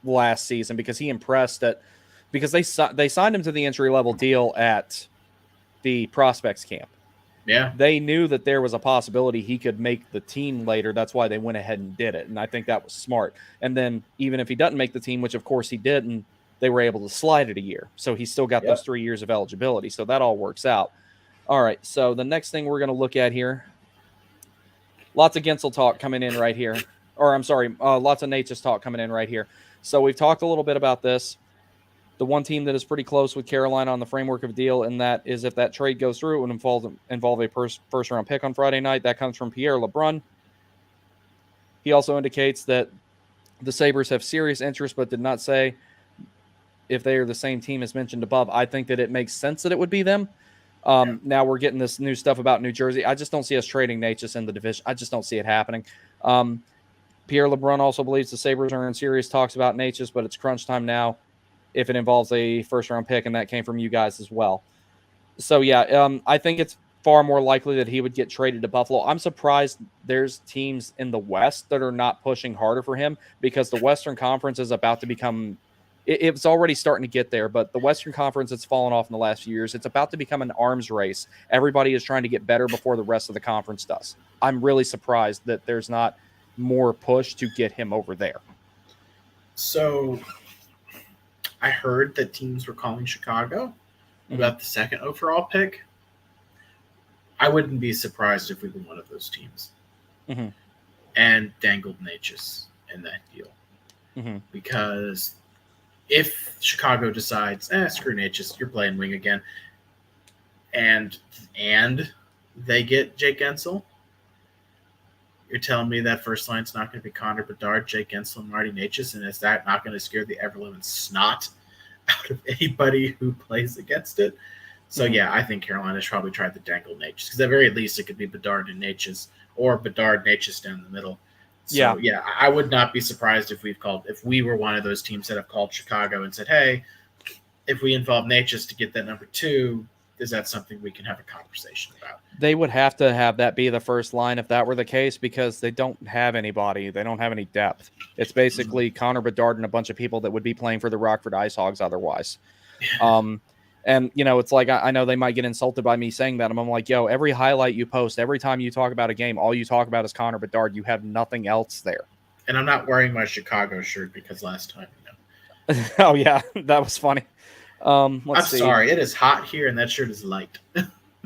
last season because he impressed because they signed him to the entry-level deal at the prospects camp. Yeah. They knew that there was a possibility he could make the team later. That's why they went ahead and did it. And I think that was smart. And then even if he doesn't make the team, which of course he didn't, they were able to slide it a year. So he's still got those 3 years of eligibility. So that all works out. All right. So the next thing we're going to look at here, lots of Guentzel talk coming in right here. Or I'm sorry, lots of Necas talk coming in right here. So we've talked a little bit about this. The one team that is pretty close with Carolina on the framework of a deal, and that is if that trade goes through, it would involve a first-round pick on Friday night. That comes from Pierre LeBrun. He also indicates that the Sabres have serious interest, but did not say if they are the same team as mentioned above. I think that it makes sense that it would be them. Now we're getting this new stuff about New Jersey. I just don't see us trading Necas in the division. I just don't see it happening. Pierre LeBrun also believes the Sabres are in serious talks about Necas, but it's crunch time now if it involves a first-round pick, and that came from you guys as well. So, I think it's far more likely that he would get traded to Buffalo. I'm surprised there's teams in the West that are not pushing harder for him, because the Western Conference is about to become – it's already starting to get there, but the Western Conference has fallen off in the last few years. It's about to become an arms race. Everybody is trying to get better before the rest of the conference does. I'm really surprised that there's not more push to get him over there. So – I heard that teams were calling Chicago about the second overall pick. I wouldn't be surprised if we were one of those teams and dangled Necas in that deal. Because if Chicago decides, screw Necas, you're playing wing again, and they get Jake Guentzel, you're telling me that first line's not going to be Connor Bedard, Jake Guentzel, and Marty Necas, and is that not going to scare the ever-living snot out of anybody who plays against it? So, I think Carolina's probably tried to dangle Necas, because at the very least it could be Bedard and Necas, or Bedard, Necas down the middle. So, I would not be surprised if we were one of those teams that have called Chicago and said, hey, if we involve Necas to get that number 2, is that something we can have a conversation about? They would have to have that be the first line if that were the case, because they don't have anybody. They don't have any depth. It's basically Connor Bedard and a bunch of people that would be playing for the Rockford Ice Hogs otherwise. And, it's like, I know they might get insulted by me saying that. I'm like, yo, every highlight you post, every time you talk about a game, all you talk about is Connor Bedard. You have nothing else there. And I'm not wearing my Chicago shirt because last time, Oh, yeah, that was funny. I'm sorry. It is hot here, and that shirt is light.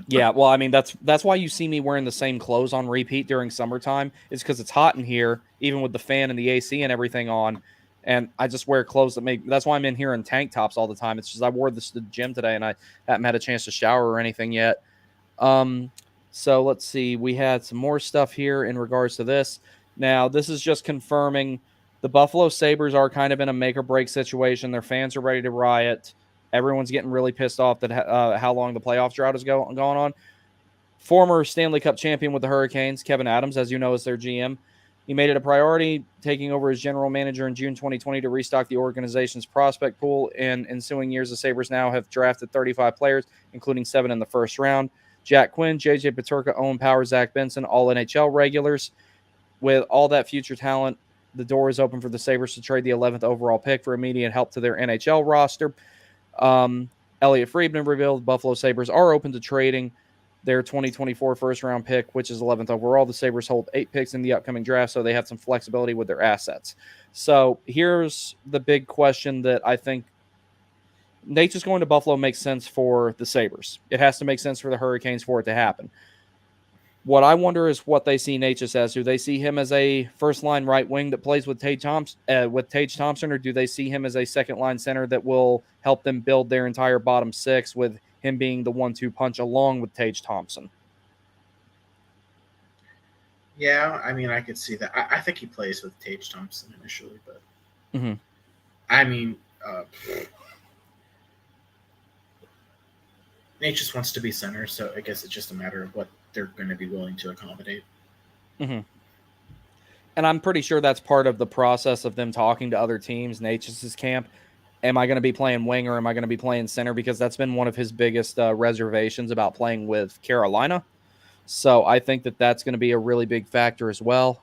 Yeah, well, I mean, that's why you see me wearing the same clothes on repeat during summertime. It's because it's hot in here, even with the fan and the AC and everything on. And I just wear clothes that's why I'm in here in tank tops all the time. It's just I wore this to the gym today, and I haven't had a chance to shower or anything yet. So let's see. We had some more stuff here in regards to this. Now, this is just confirming the Buffalo Sabres are kind of in a make or break situation. Their fans are ready to riot. Everyone's getting really pissed off that how long the playoff drought is going on. Former Stanley Cup champion with the Hurricanes, Kevin Adams, as you know, is their GM. He made it a priority, taking over as general manager in June 2020 to restock the organization's prospect pool. In ensuing years, the Sabres now have drafted 35 players, including 7 in the first round. Jack Quinn, J.J. Peterka, Owen Power, Zach Benson, all NHL regulars. With all that future talent, the door is open for the Sabres to trade the 11th overall pick for immediate help to their NHL roster. Elliot Friedman revealed the Buffalo Sabres are open to trading their 2024 first-round pick, which is 11th overall. The Sabres hold 8 picks in the upcoming draft, so they have some flexibility with their assets. So here's the big question that I think Necas going to Buffalo makes sense for the Sabres. It has to make sense for the Hurricanes for it to happen. What I wonder is what they see Necas as. Do they see him as a first-line right wing that plays with Tage Thompson, or do they see him as a second-line center that will help them build their entire bottom 6 with him being the 1-2 punch along with Tage Thompson? Yeah, I mean, I could see that. I think he plays with Tage Thompson initially, but I mean, Nate just wants to be center, so I guess it's just a matter of what they're going to be willing to accommodate. And I'm pretty sure that's part of the process of them talking to other teams, Necas' camp. Am I going to be playing wing or am I going to be playing center? Because that's been one of his biggest reservations about playing with Carolina. So I think that that's going to be a really big factor as well.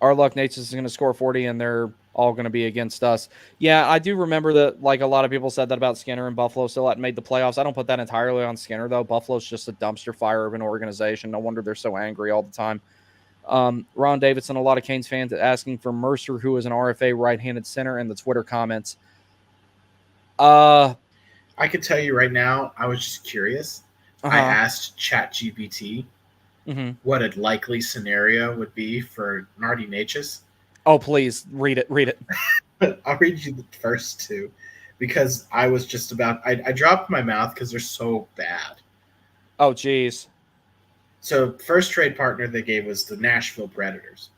Our luck, Necas is going to score 40 and they're all going to be against us. Yeah, I do remember that, like a lot of people said that about Skinner and Buffalo still hadn't made the playoffs. I don't put that entirely on Skinner, though. Buffalo's just a dumpster fire of an organization. No wonder they're so angry all the time. Ron Davidson, a lot of Canes fans asking for Mercer, who is an RFA right-handed center, in the Twitter comments. I could tell you right now, I was just curious. I asked ChatGPT what a likely scenario would be for Marty Necas. Oh, please, read it. I'll read you the first 2 because I was just about – I dropped my mouth because they're so bad. Oh, geez. So first trade partner they gave was the Nashville Predators.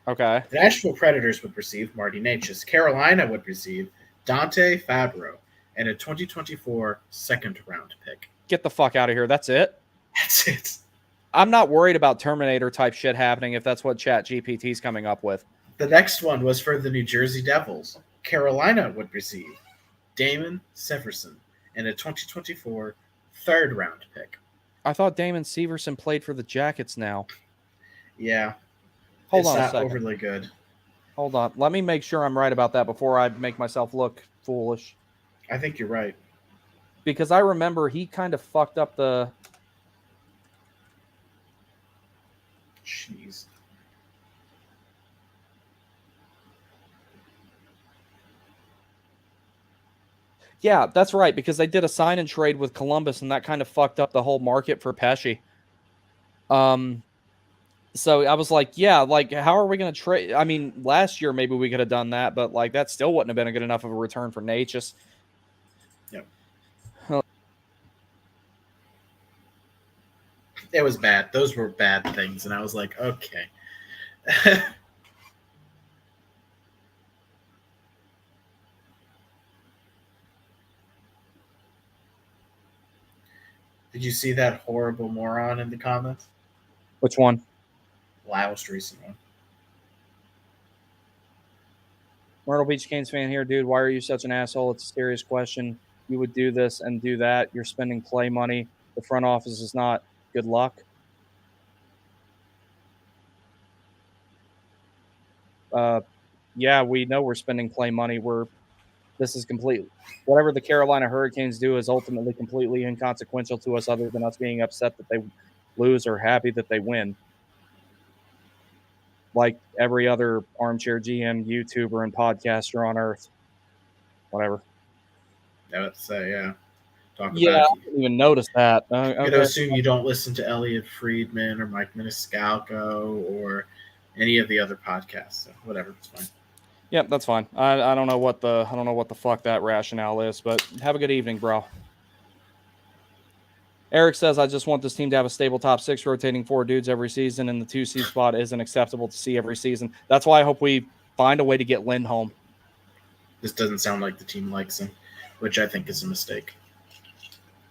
Okay. The Nashville Predators would receive Marty Necas. Carolina would receive Dante Fabro and a 2024 second-round pick. Get the fuck out of here. That's it? That's it. I'm not worried about Terminator-type shit happening if that's what ChatGPT's coming up with. The next one was for the New Jersey Devils. Carolina would receive Damon Severson and a 2024 third-round pick. I thought Damon Severson played for the Jackets now. Yeah. Hold on a It's second. not overly good. Hold on. Let me make sure I'm right about that before I make myself look foolish. I think you're right. Because I remember he kind of fucked up the... Jeez. Yeah, that's right, because they did a sign and trade with Columbus, and that kind of fucked up the whole market for Pesci. So I was like, yeah, like, how are we going to trade? I mean, last year maybe we could have done that, but, like, that still wouldn't have been a good enough of a return for Necas. Yep. It was bad. Those were bad things, and I was like, okay. Did you see that horrible moron in the comments? Which one? Last recent one. Myrtle Beach Canes fan here, dude. Why are you such an asshole? It's a serious question. You would do this and do that. You're spending play money. The front office is not. Good luck. Yeah, we know we're spending play money. This is complete. Whatever the Carolina Hurricanes do is ultimately completely inconsequential to us, other than us being upset that they lose or happy that they win. Like every other armchair GM, YouTuber, and podcaster on earth. Whatever. That's yeah. Talk Yeah, about I didn't even notice that. I'm Okay. gonna assume you don't listen to Elliot Friedman or Mike Maniscalco or any of the other podcasts. So whatever, it's fine. Yep, that's fine. I don't know what the fuck that rationale is, but have a good evening, bro. Eric says, I just want this team to have a stable top 6 rotating 4 dudes every season, and the 2 seed spot isn't acceptable to see every season. That's why I hope we find a way to get Lynn home. This doesn't sound like the team likes him, which I think is a mistake.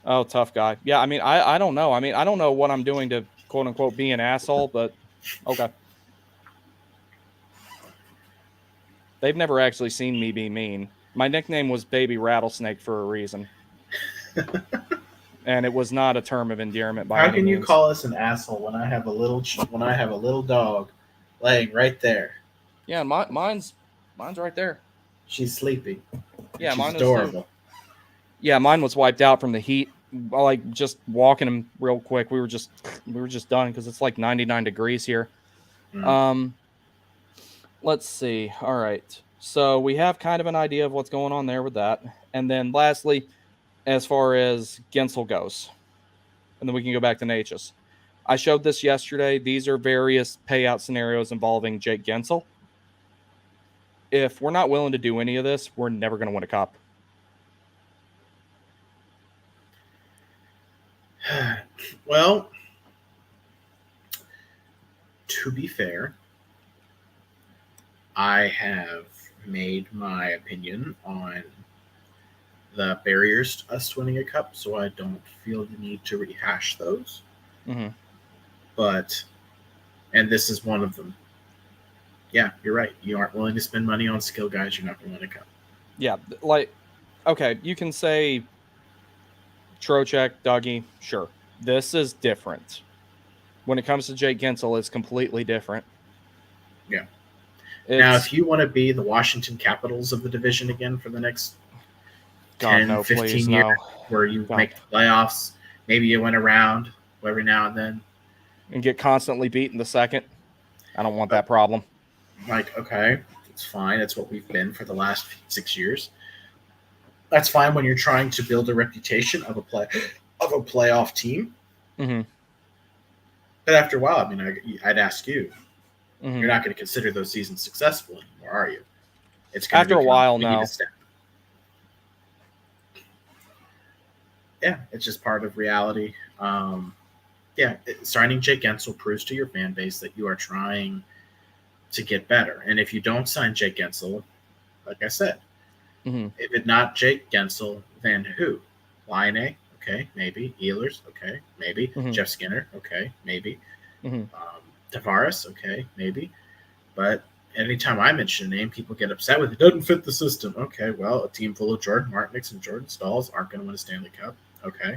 Oh, tough guy. Yeah, I mean, I don't know. I mean, I don't know what I'm doing to quote unquote be an asshole, but okay. They've never actually seen me be mean. My nickname was Baby Rattlesnake for a reason. And it was not a term of endearment by How any can you means. call us an asshole when I have a little dog laying right there? Yeah, mine's right there. She's sleepy. Yeah, she's mine was adorable. Yeah, mine was wiped out from the heat. Like just walking him real quick. We were just done because it's like 99 degrees here. Let's see. All right. So we have kind of an idea of what's going on there with that. And then lastly, as far as Guentzel goes, and then we can go back to Necas. I showed this yesterday. These are various payout scenarios involving Jake Guentzel. If we're not willing to do any of this, we're never going to win a cup. Well, to be fair, I have made my opinion on the barriers to us winning a cup, so I don't feel the need to rehash those. Mm-hmm. And this is one of them. Yeah, you're right. You aren't willing to spend money on skill guys, you're not going to win a cup. Yeah, like, okay, you can say Trocheck, Dougie, sure. This is different. When it comes to Jake Guentzel, it's completely different. Yeah. Now, if you want to be the Washington Capitals of the division again for the next 10, 15 years, where you make the playoffs, maybe you win around every now and then. And get constantly beat in the second. I don't want that problem. Like, okay, it's fine. That's what we've been for the last 6 years. That's fine when you're trying to build a reputation of a playoff team. Mm-hmm. But after a while, I mean, I'd ask you, you're not going to consider those seasons successful anymore, are you? It's going after a while now. Yeah, it's just part of reality. Signing Jake Guentzel proves to your fan base that you are trying to get better. And if you don't sign Jake Guentzel, like I said, if it's not Jake Guentzel, then who? Line, okay, maybe. Ehlers, okay, maybe. Jeff Skinner, okay, maybe. Tavares, okay, maybe. But anytime I mention a name, people get upset with it. Doesn't fit the system. Okay, well, a team full of Jordan Martiniks and Jordan Stahls aren't going to win a Stanley Cup. Okay,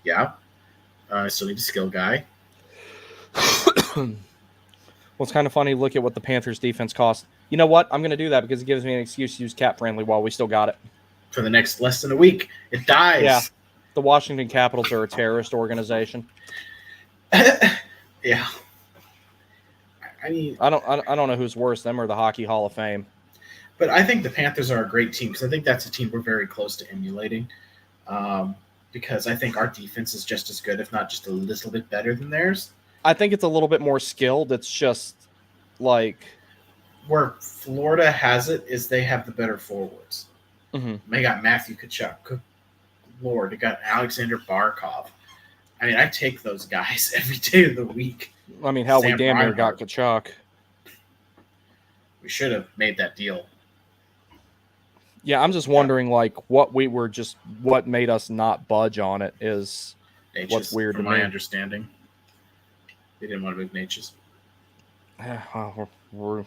yeah. I still need a skill guy. Well, it's kind of funny. Look at what the Panthers defense cost. You know what? I'm going to do that because it gives me an excuse to use cap friendly while we still got it. For the next less than a week, it dies. Yeah, the Washington Capitals are a terrorist organization. Yeah. I mean, I don't know who's worse, them or the Hockey Hall of Fame. But I think the Panthers are a great team because I think that's a team we're very close to emulating. Because I think our defense is just as good, if not just a little bit better than theirs. I think it's a little bit more skilled. It's just like where Florida has it is they have the better forwards. They got Matthew Tkachuk. Good Lord, they got Alexander Barkov. I mean, I take those guys every day of the week. I mean, hell, we damn near got Tkachuk. We should have made that deal. Yeah, I'm just wondering, like, what made us not budge on it is Necas, what's weird to me. From my understanding, they didn't want to move Necas.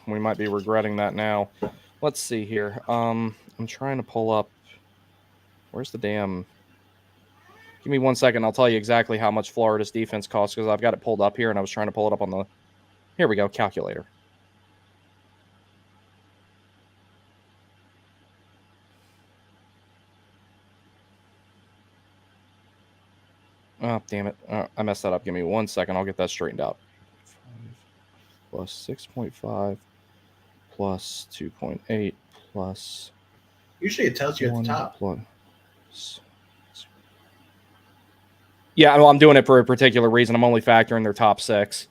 We might be regretting that now. Let's see here. I'm trying to pull up. Where's the damn? Give me 1 second. I'll tell you exactly how much Florida's defense costs because I've got it pulled up here and I was trying to pull it up on the. Here we go, calculator. Oh, damn it. I messed that up. Give me 1 second. I'll get that straightened out. 5 plus 6.5 plus 2.8 plus. Usually it tells you at the top. Plus. Yeah, well, I'm doing it for a particular reason. I'm only factoring their top 6.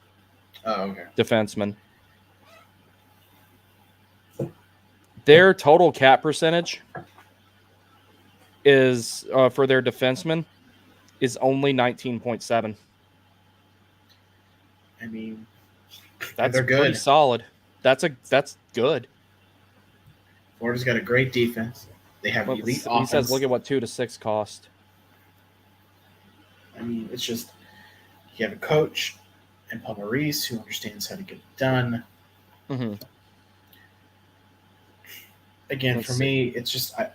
Oh, okay. Defensemen. Their total cap percentage is for their defensemen is only 19.7. I mean, that's they're good. Pretty solid. That's good. Florida's got a great defense. They have elite offense. He says, look at what 2 to 6 cost. I mean, it's just you have a coach and Paul Maurice who understands how to get it done. Mm-hmm. Again, for me, it's just I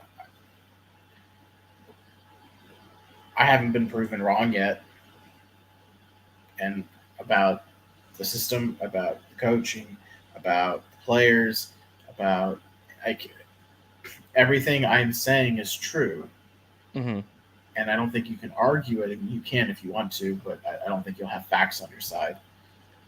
haven't been proven wrong yet, and about the system, about the coaching, about the players, about everything I'm saying is true. Mm-hmm. And I don't think you can argue it. I mean, you can if you want to, but I don't think you'll have facts on your side.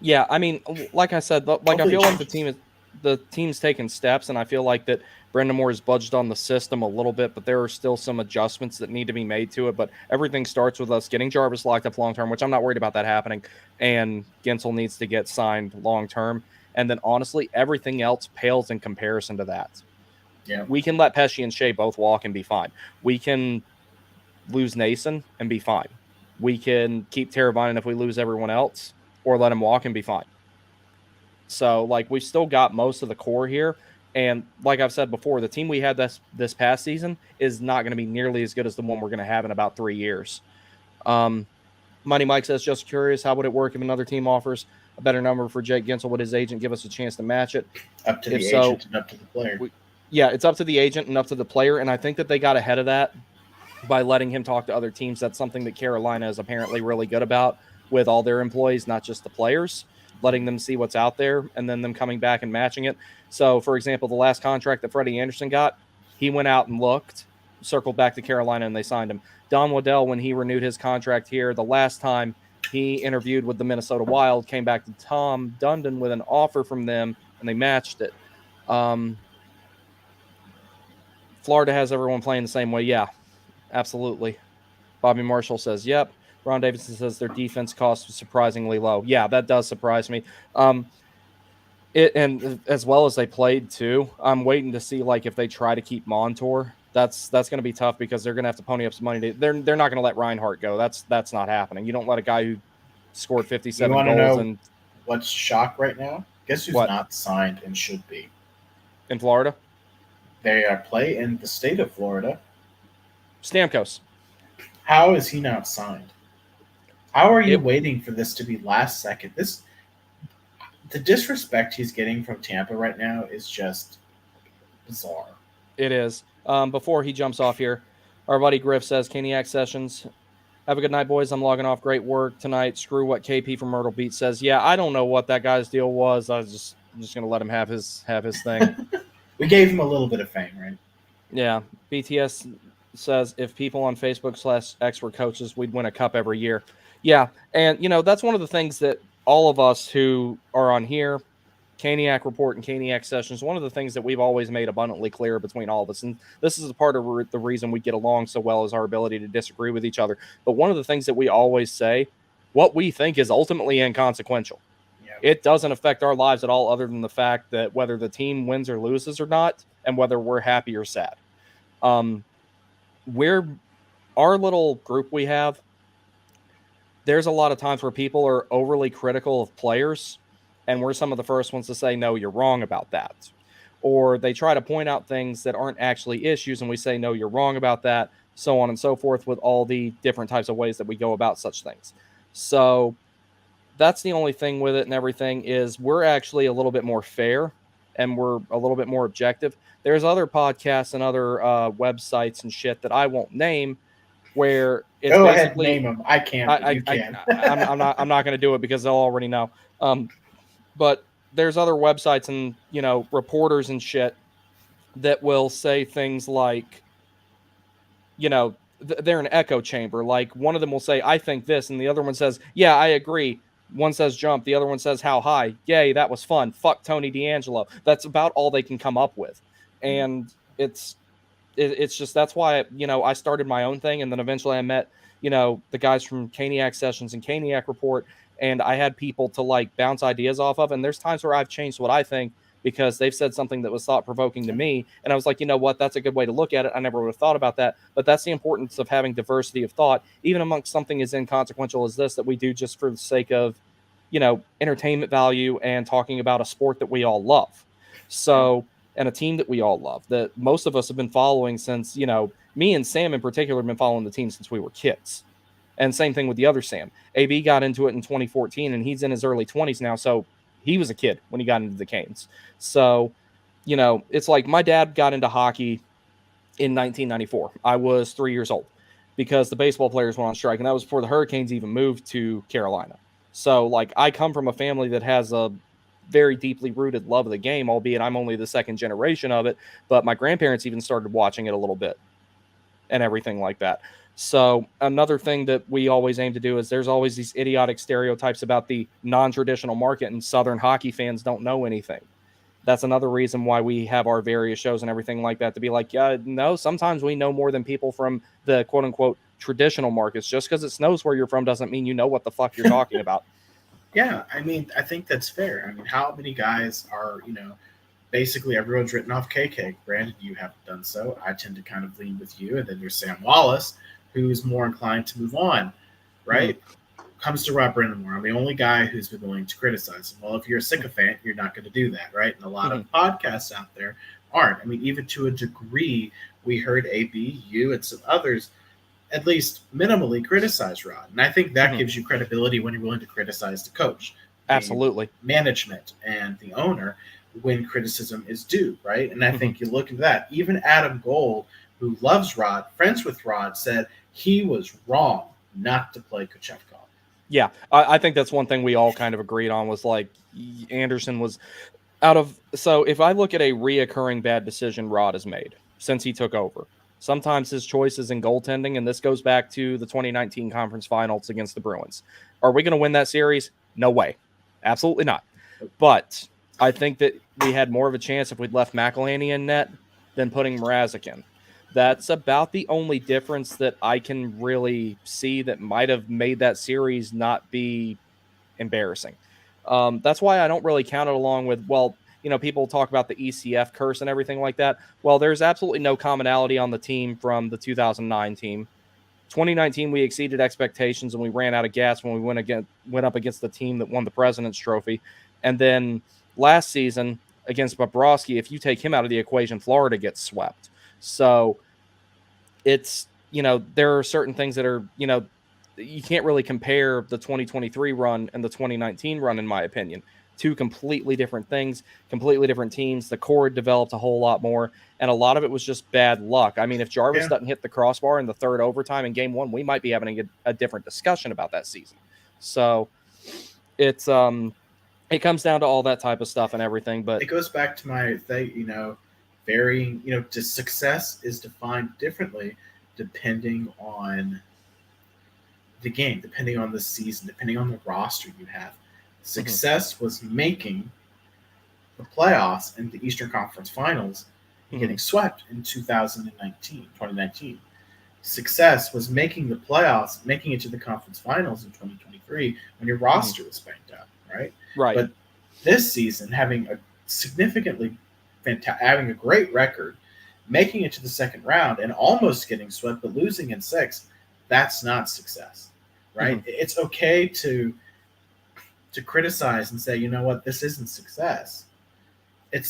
Yeah, I mean, like I said, like I feel like the team's taking steps, and I feel like that Brendan Moore has budged on the system a little bit, but there are still some adjustments that need to be made to it. But everything starts with us getting Jarvis locked up long term, which I'm not worried about that happening, and Guentzel needs to get signed long term. And then honestly, everything else pales in comparison to that. Yeah, we can let Pesci and Shea both walk and be fine. We can lose Nason and be fine. We can keep Teravainen if we lose everyone else, or let him walk and be fine. So, like, we've still got most of the core here. And like I've said before, the team we had this past season is not going to be nearly as good as the one we're going to have in about 3 years. Money Mike says, just curious, how would it work if another team offers a better number for Jake Guentzel? Would his agent give us a chance to match it? Up to the agent and up to the player. Yeah, it's up to the agent and up to the player. And I think that they got ahead of that by letting him talk to other teams. That's something that Carolina is apparently really good about with all their employees, not just the players, letting them see what's out there and then them coming back and matching it. So, for example, the last contract that Freddie Anderson got, he went out and looked, circled back to Carolina, and they signed him. Don Waddell, when he renewed his contract here, the last time he interviewed with the Minnesota Wild, came back to Tom Dundon with an offer from them, and they matched it. Florida has everyone playing the same way. Yeah, absolutely. Bobby Marshall says, yep. Ron Davidson says their defense cost was surprisingly low. Yeah, that does surprise me. And as well as they played too, I'm waiting to see like if they try to keep Montour. That's going to be tough because they're going to have to pony up some money. They're not going to let Reinhart go. That's not happening. You don't let a guy who scored 57 goals. And what's shock right now? Guess who's not signed and should be in Florida? They play in the state of Florida. Stamkos. How is he not signed? How are you waiting for this to be last second? The disrespect he's getting from Tampa right now is just bizarre. It is. Before he jumps off here, our buddy Griff says, Caniac Sessions, have a good night, boys. I'm logging off. Great work tonight. Screw what KP from Myrtle Beach says. Yeah, I don't know what that guy's deal was. I'm just going to let him have his thing. We gave him a little bit of fame, right? Yeah. BTS says, if people on Facebook/X were coaches, we'd win a cup every year. Yeah, and, that's one of the things that all of us who are on here, Caniac Report and Caniac Sessions, one of the things that we've always made abundantly clear between all of us, and this is a part of the reason we get along so well is our ability to disagree with each other. But one of the things that we always say, what we think is ultimately inconsequential. Yeah. It doesn't affect our lives at all other than the fact that whether the team wins or loses or not, and whether we're happy or sad. Our little group we have, there's a lot of times where people are overly critical of players, and we're some of the first ones to say, no, you're wrong about that. Or they try to point out things that aren't actually issues, and we say, no, you're wrong about that, so on and so forth with all the different types of ways that we go about such things. So that's the only thing with it and everything is we're actually a little bit more fair, and we're a little bit more objective. There's other podcasts and other websites and shit that I won't name where it's Go ahead, basically name them. I can't, but you can. I'm not going to do it because they'll already know. But there's other websites and reporters and shit that will say things like, they're an echo chamber. Like one of them will say, "I think this," and the other one says, "Yeah, I agree." One says jump, the other one says how high. Yay, that was fun. Fuck Tony D'Angelo. That's about all they can come up with, and it's just that's why I started my own thing, and then eventually I met the guys from Caniac Sessions and Caniac Report, and I had people to like bounce ideas off of. And there's times where I've changed what I think because they've said something that was thought provoking to me, and I was like, you know what, that's a good way to look at it. I never would have thought about that, but that's the importance of having diversity of thought, even amongst something as inconsequential as this that we do just for the sake of entertainment value and talking about a sport that we all love. So and a team that we all love, that most of us have been following since, me and Sam in particular have been following the team since we were kids. And same thing with the other Sam. AB got into it in 2014 and he's in his early 20s now. So he was a kid when he got into the Canes. So, it's like my dad got into hockey in 1994. I was 3 years old because the baseball players went on strike, and that was before the Hurricanes even moved to Carolina. So, like, I come from a family that has a very deeply rooted love of the game, albeit I'm only the second generation of it, but my grandparents even started watching it a little bit and everything like that. So another thing that we always aim to do is there's always these idiotic stereotypes about the non-traditional market, and Southern hockey fans don't know anything. That's another reason why we have our various shows and everything like that, to be like, yeah, no, sometimes we know more than people from the quote unquote traditional markets. Just because it snows where you're from doesn't mean you know what the fuck you're talking about. Yeah, I mean, I think that's fair. I mean, how many guys are, basically everyone's written off KK. Granted, you haven't done so. I tend to kind of lean with you. And then there's Sam Wallace, who's more inclined to move on, right? Comes to Rob Brindamore. I'm the only guy who's been willing to criticize him. Well, if you're a sycophant, you're not going to do that, right? And a lot of podcasts out there aren't. I mean, even to a degree, we heard AB, you, and some others at least minimally criticize Rod. And I think that gives you credibility when you're willing to criticize the coach. Absolutely. Management and the owner when criticism is due, right? And I think you look at that. Even Adam Gold, who loves Rod, friends with Rod, said he was wrong not to play Kochetkov. Yeah, I think that's one thing we all kind of agreed on was like Anderson was out of. So if I look at a reoccurring bad decision Rod has made since he took over, sometimes his choices in goaltending, and this goes back to the 2019 conference finals against the Bruins. Are we going to win that series? No way. Absolutely not. But I think that we had more of a chance if we'd left McElhinney in net than putting Mrazek in. That's about the only difference that I can really see that might have made that series not be embarrassing. That's why I don't really count it along with, people talk about the ECF curse and everything like that. Well, there's absolutely no commonality on the team from the 2009 team. 2019, we exceeded expectations and we ran out of gas when we went up against the team that won the President's Trophy. And then last season against Bobrovsky, if you take him out of the equation, Florida gets swept. So it's, there are certain things that are, you can't really compare the 2023 run and the 2019 run, in my opinion. Two completely different things, completely different teams. The core developed a whole lot more, and a lot of it was just bad luck. I mean, if Jarvis doesn't hit the crossbar in the third overtime in game one, we might be having a different discussion about that season. So it's it comes down to all that type of stuff and everything. But it goes back to my thing, varying, success is defined differently depending on the game, depending on the season, depending on the roster you have. Success was making the playoffs and the Eastern Conference Finals and getting swept in 2019. Success was making the playoffs, making it to the conference finals in 2023 when your roster was banked up, right? Right. But this season, having a having a great record, making it to the second round and almost getting swept, but losing in 6, that's not success, right? It's okay to criticize and say, you know what, this isn't success.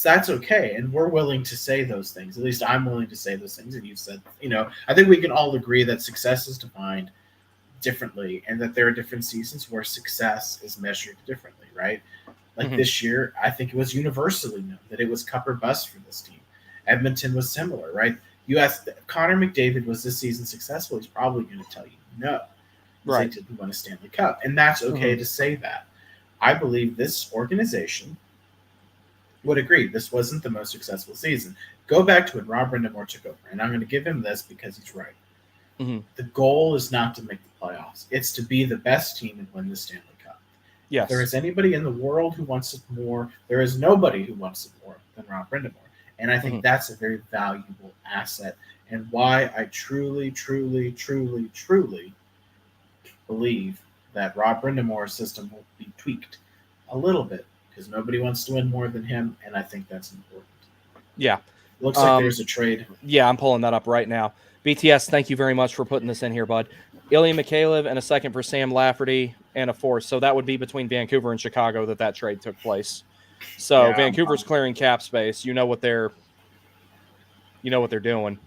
That's okay, and we're willing to say those things. At least I'm willing to say those things, and you've said, I think we can all agree that success is defined differently, and that there are different seasons where success is measured differently, right? Like this year, I think it was universally known that it was cup or bust for this team. Edmonton was similar, right? You asked if Connor McDavid was this season successful, he's probably going to tell you no. Right. They didn't win a Stanley Cup. And that's okay to say that. I believe this organization would agree this wasn't the most successful season. Go back to when Rob Brindamore took over, and I'm going to give him this because he's right. The goal is not to make the playoffs. It's to be the best team and win the Stanley Cup. Yes. If there is anybody in the world who wants it more, there is nobody who wants it more than Rob Brindamore. And I think that's a very valuable asset, and why I truly, truly, truly, truly believe that Rob Brindamore's system will be tweaked a little bit, because nobody wants to win more than him, and I think that's important. Yeah. Looks like there's a trade. Yeah, I'm pulling that up right now. BTS, thank you very much for putting this in here, bud. Ilya Mikheyev and a second for Sam Lafferty and a fourth. So that would be between Vancouver and Chicago that trade took place. So yeah, Vancouver's clearing cap space. You know what they're doing.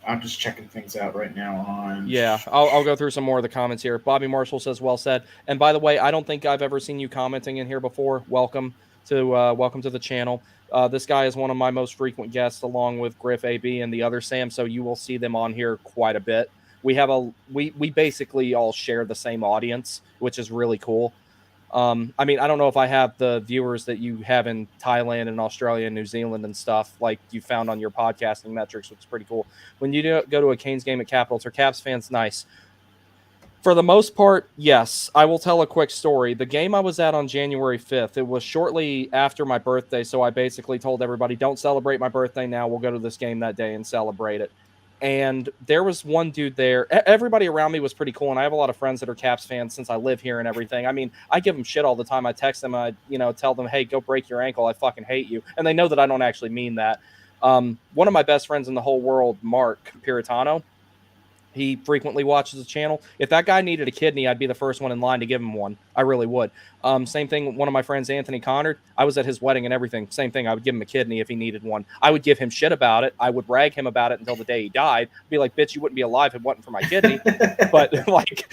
I'm just checking things out right now on. Yeah, I'll go through some more of the comments here. Bobby Marshall says, "Well said." And by the way, I don't think I've ever seen you commenting in here before. Welcome to the channel. This guy is one of my most frequent guests, along with Griff AB and the other Sam. So you will see them on here quite a bit. We have we basically all share the same audience, which is really cool. I mean, I don't know if I have the viewers that you have in Thailand and Australia and New Zealand and stuff like you found on your podcasting metrics, which is pretty cool. When you go to a Canes game at Capitals, are Caps fans nice? For the most part, yes. I will tell a quick story. The game I was at on January 5th, it was shortly after my birthday, so I basically told everybody, don't celebrate my birthday now. We'll go to this game that day and celebrate it. And there was one dude there. Everybody around me was pretty cool, and I have a lot of friends that are Caps fans since I live here and everything. I mean, I give them shit all the time. I text them, I tell them, hey, go break your ankle. I fucking hate you. And they know that I don't actually mean that. One of my best friends in the whole world, Mark Piritano, he frequently watches the channel. If that guy needed a kidney, I'd be the first one in line to give him one. I really would. Same thing, one of my friends, Anthony Connard, I was at his wedding and everything. Same thing, I would give him a kidney if he needed one. I would give him shit about it. I would rag him about it until the day he died. Be like, bitch, you wouldn't be alive if it wasn't for my kidney. But, like,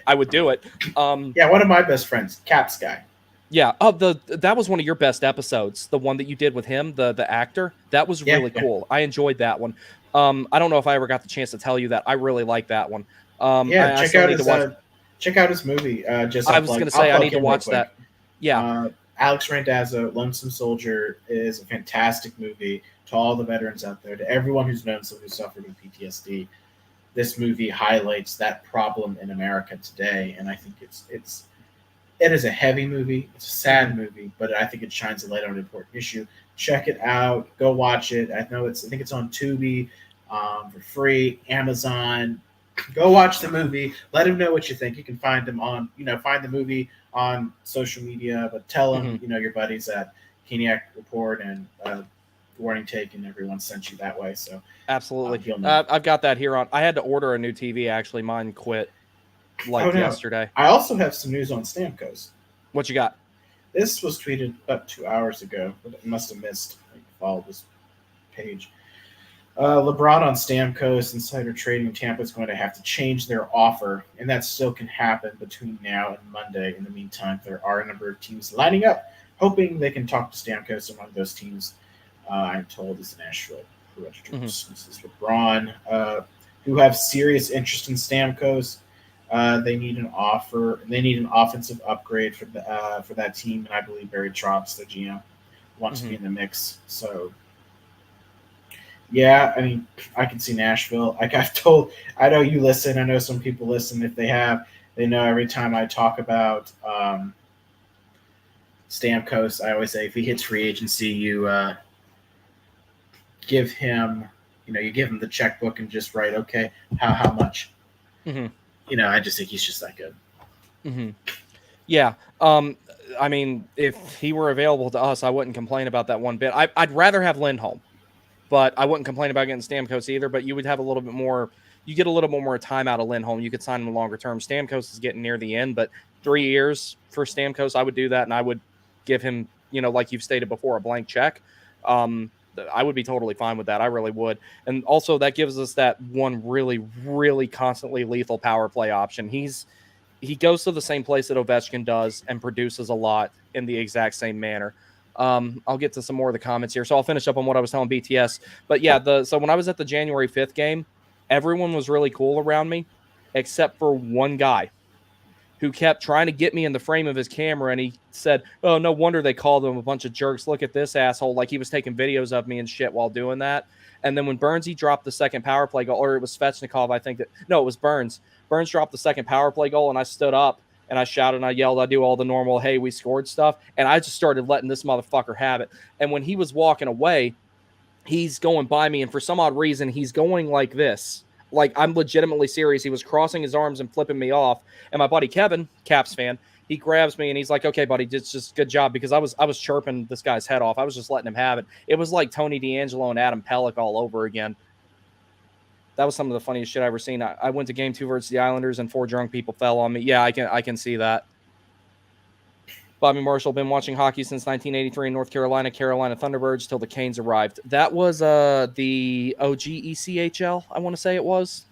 I would do it. Yeah, one of my best friends, Caps guy. Yeah, that was one of your best episodes. The one that you did with him, the actor. That was really cool. I enjoyed that one. I don't know if I ever got the chance to tell you that. I really like that one. Check out his movie. I was going to say I need to watch that. Yeah. Alex Randazzo, Lonesome Soldier, is a fantastic movie. To all the veterans out there, to everyone who's known someone who suffered with PTSD, this movie highlights that problem in America today. And I think it is a heavy movie. It's a sad movie, but I think it shines a light on an important issue. Check it out. Go watch it. I think it's on Tubi for free. Amazon. Go watch the movie. Let him know what you think. You can find him on, find the movie on social media, but tell him, your buddies at Keniac Report and Warning Take and everyone sent you that way. So absolutely. I've got that here on. I had to order a new TV. Actually, mine quit yesterday. I also have some news on Stamkos. What you got? This was tweeted about 2 hours ago, but it must have missed. Follow this page. LeBron on Stamkos, insider trading. Tampa is going to have to change their offer, and that still can happen between now and Monday. In the meantime, there are a number of teams lining up, hoping they can talk to Stamkos. Among those teams, I'm told, is the Nashville Predators. This is LeBron, who have serious interest in Stamkos. They need an offer. They need an offensive upgrade for that team, and I believe Barry Trotz, the GM, wants to be in the mix. So, yeah, I mean, I can see Nashville. Like I know you listen. I know some people listen. If they have, they know every time I talk about Stamkos, I always say if he hits free agency, you give him, you give him the checkbook and just write, okay, how much. I just think he's just that good. Yeah. I mean, if he were available to us, I wouldn't complain about that one bit. I'd rather have Lindholm, but I wouldn't complain about getting Stamkos either. But you would have a little bit more. You get a little bit more time out of Lindholm. You could sign him longer term. Stamkos is getting near the end, but 3 years for Stamkos, I would do that, and I would give him, like you've stated before, a blank check. I would be totally fine with that. I really would. And also that gives us that one really, really constantly lethal power play option. He's he goes to the same place that Ovechkin does and produces a lot in the exact same manner. I'll get to some more of the comments here. So I'll finish up on what I was telling BTS. But yeah, so when I was at the January 5th game, everyone was really cool around me, except for one guy who kept trying to get me in the frame of his camera. And he said, oh, no wonder they called him a bunch of jerks. Look at this asshole. Like he was taking videos of me and shit while doing that. And then when Burnsy dropped the second power play goal, or it was Svechnikov, I think it was Burns. Burns dropped the second power play goal, and I stood up and I shouted and I yelled. I do all the normal, hey, we scored stuff. And I just started letting this motherfucker have it. And when he was walking away, he's going by me. And for some odd reason, he's going like this. Like, I'm legitimately serious. He was crossing his arms and flipping me off. And my buddy Kevin, Caps fan, he grabs me and he's like, okay, buddy, just good job. Because I was chirping this guy's head off. I was just letting him have it. It was like Tony D'Angelo and Adam Pelech all over again. That was some of the funniest shit I've ever seen. I went to game 2 versus the Islanders and 4 drunk people fell on me. Yeah, I can see that. Bobby Marshall, been watching hockey since 1983 in North Carolina, Carolina Thunderbirds till the Canes arrived. That was the OG ECHL, I want to say it was.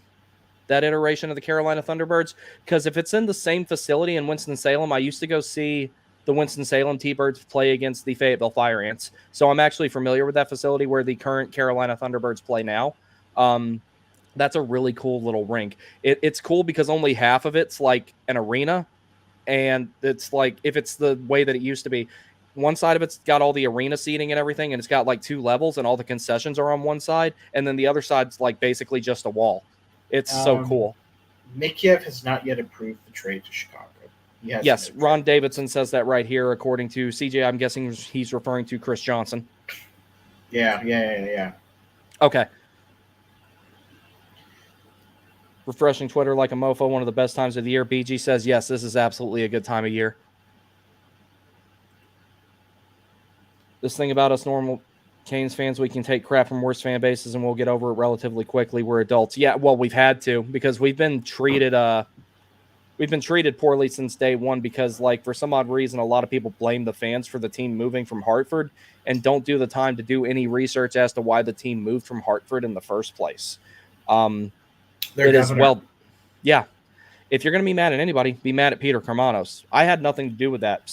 That iteration of the Carolina Thunderbirds. Because if it's in the same facility in Winston-Salem, I used to go see the Winston-Salem T-Birds play against the Fayetteville Fire Ants. So I'm actually familiar with that facility where the current Carolina Thunderbirds play now. That's a really cool little rink. It's cool because only half of it's like an arena. And it's like, if it's the way that it used to be, one side of it's got all the arena seating and everything, and it's got like 2 levels, and all the concessions are on one side, and then the other side's like basically just a wall. It's so cool. Mikheyev has not yet approved the trade to Chicago. Yes, Ron Davidson says that right here, according to CJ. I'm guessing he's referring to Chris Johnson. Yeah. Okay. Refreshing Twitter like a mofo, one of the best times of the year. BG says, yes, this is absolutely a good time of year. This thing about us normal Canes fans, we can take crap from worse fan bases and we'll get over it relatively quickly. We're adults. Yeah, well, we've had to, because we've been treated poorly since day one, because like for some odd reason, a lot of people blame the fans for the team moving from Hartford and don't do the time to do any research as to why the team moved from Hartford in the first place. It is, well, yeah. If you're going to be mad at anybody, be mad at Peter Karmanos. I had nothing to do with that.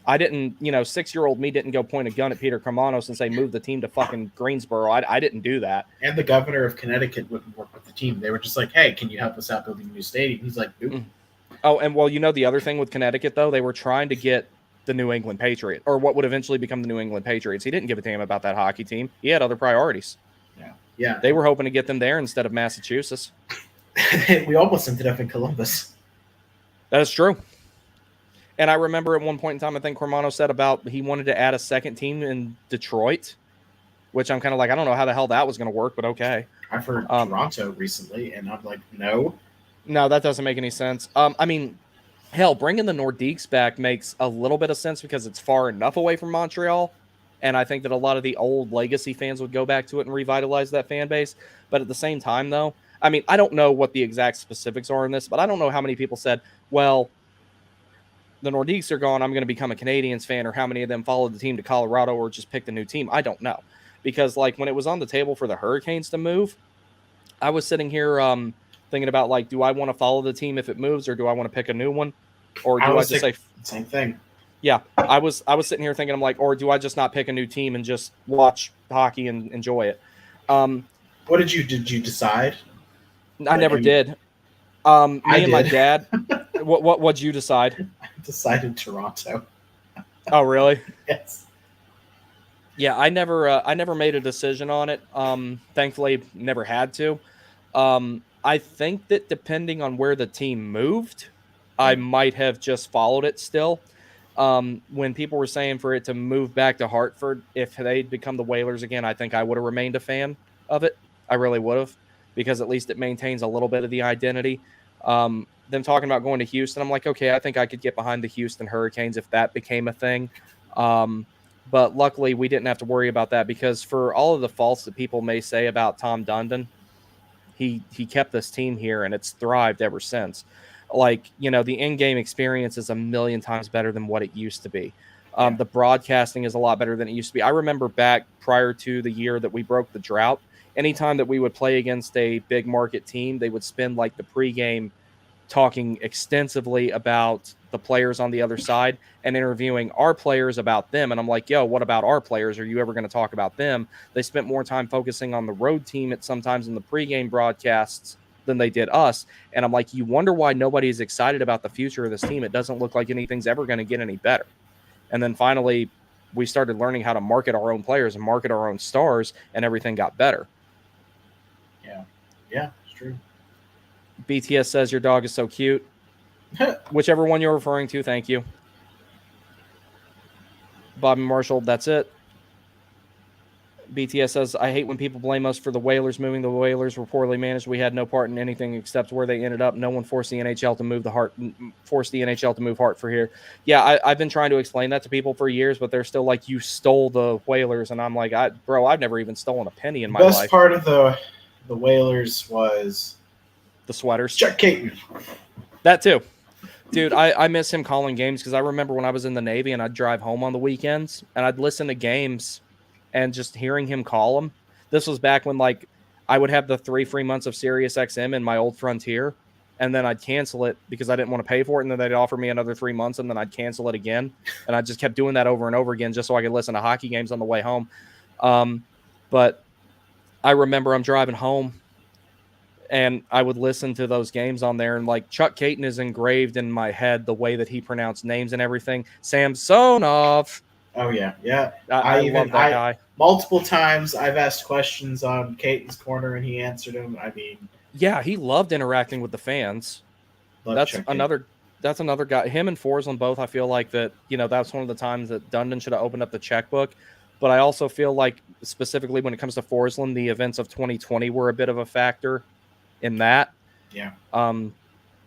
I didn't, 6-year-old me didn't go point a gun at Peter Karmanos and say, move the team to fucking Greensboro. I didn't do that. And the governor of Connecticut wouldn't work with the team. They were just like, hey, can you help us out building a new stadium? He's like, nope. Oh, and well, the other thing with Connecticut, though, they were trying to get the New England Patriots, or what would eventually become the New England Patriots. He didn't give a damn about that hockey team. He had other priorities. Yeah. They were hoping to get them there instead of Massachusetts. We almost ended up in Columbus. That is true. And I remember at one point in time, I think Cormano said about he wanted to add a second team in Detroit, which I'm kind of like, I don't know how the hell that was going to work, but okay. I've heard Toronto recently, and I'm like, no. No, that doesn't make any sense. I mean, hell, bringing the Nordiques back makes a little bit of sense because it's far enough away from Montreal. And I think that a lot of the old legacy fans would go back to it and revitalize that fan base. But at the same time, though, I mean, I don't know what the exact specifics are in this, but I don't know how many people said, well, the Nordiques are gone, I'm going to become a Canadiens fan, or how many of them followed the team to Colorado or just picked a new team. I don't know. Because, like, when it was on the table for the Hurricanes to move, I was sitting here thinking about, like, do I want to follow the team if it moves, or do I want to pick a new one? Or do I just say... Same thing. Yeah, I was sitting here thinking, I'm like, or do I just not pick a new team and just watch hockey and enjoy it? What did you decide? I never did. Me and my dad. What'd you decide? I decided Toronto. Oh, really? Yes. Yeah, I never made a decision on it. Thankfully, never had to. I think that depending on where the team moved, I might have just followed it still. When people were saying for it to move back to Hartford, if they'd become the Whalers again, I think I would have remained a fan of it. I really would have, because at least it maintains a little bit of the identity. Them talking about going to Houston, I'm like, okay, I think I could get behind the Houston Hurricanes if that became a thing. But luckily we didn't have to worry about that, because for all of the faults that people may say about Tom Dundon, he kept this team here and it's thrived ever since. Like, the in-game experience is a million times better than what it used to be. The broadcasting is a lot better than it used to be. I remember back prior to the year that we broke the drought, anytime that we would play against a big market team, they would spend like the pregame talking extensively about the players on the other side and interviewing our players about them. And I'm like, yo, what about our players? Are you ever going to talk about them? They spent more time focusing on the road team at sometimes in the pregame broadcasts than they did us. And I'm like, you wonder why nobody is excited about the future of this team. It doesn't look like anything's ever going to get any better. And then finally, we started learning how to market our own players and market our own stars, and everything got better. Yeah, it's true. BTS says your dog is so cute. Whichever one you're referring to, thank you. Bobby Marshall, that's it. BTS says, I hate when people blame us for the Whalers moving. The Whalers were poorly managed. We had no part in anything except where they ended up. No one forced the NHL to move Hart for here. Yeah, I've been trying to explain that to people for years, but they're still like, you stole the Whalers. And I'm like, bro, I've never even stolen a penny in my life. The best part of the Whalers was the sweaters. Chuck Caton. That too. Dude, I miss him calling games because I remember when I was in the Navy and I'd drive home on the weekends and I'd listen to games and just hearing him call them. This was back when, like, I would have the 3 free months of Sirius XM in my old Frontier, and then I'd cancel it because I didn't want to pay for it, and then they'd offer me another 3 months, and then I'd cancel it again. And I just kept doing that over and over again just so I could listen to hockey games on the way home. But I remember I'm driving home, and I would listen to those games on there, and, like, Chuck Caton is engraved in my head, the way that he pronounced names and everything. Samsonov. Oh, yeah. I love that guy. Multiple times I've asked questions on Caton's Corner, and he answered them. I mean... Yeah, he loved interacting with the fans. That's another guy. Him and Forsland both, I feel like that, that's one of the times that Dundon should have opened up the checkbook. But I also feel like, specifically when it comes to Forsland, the events of 2020 were a bit of a factor in that. Yeah.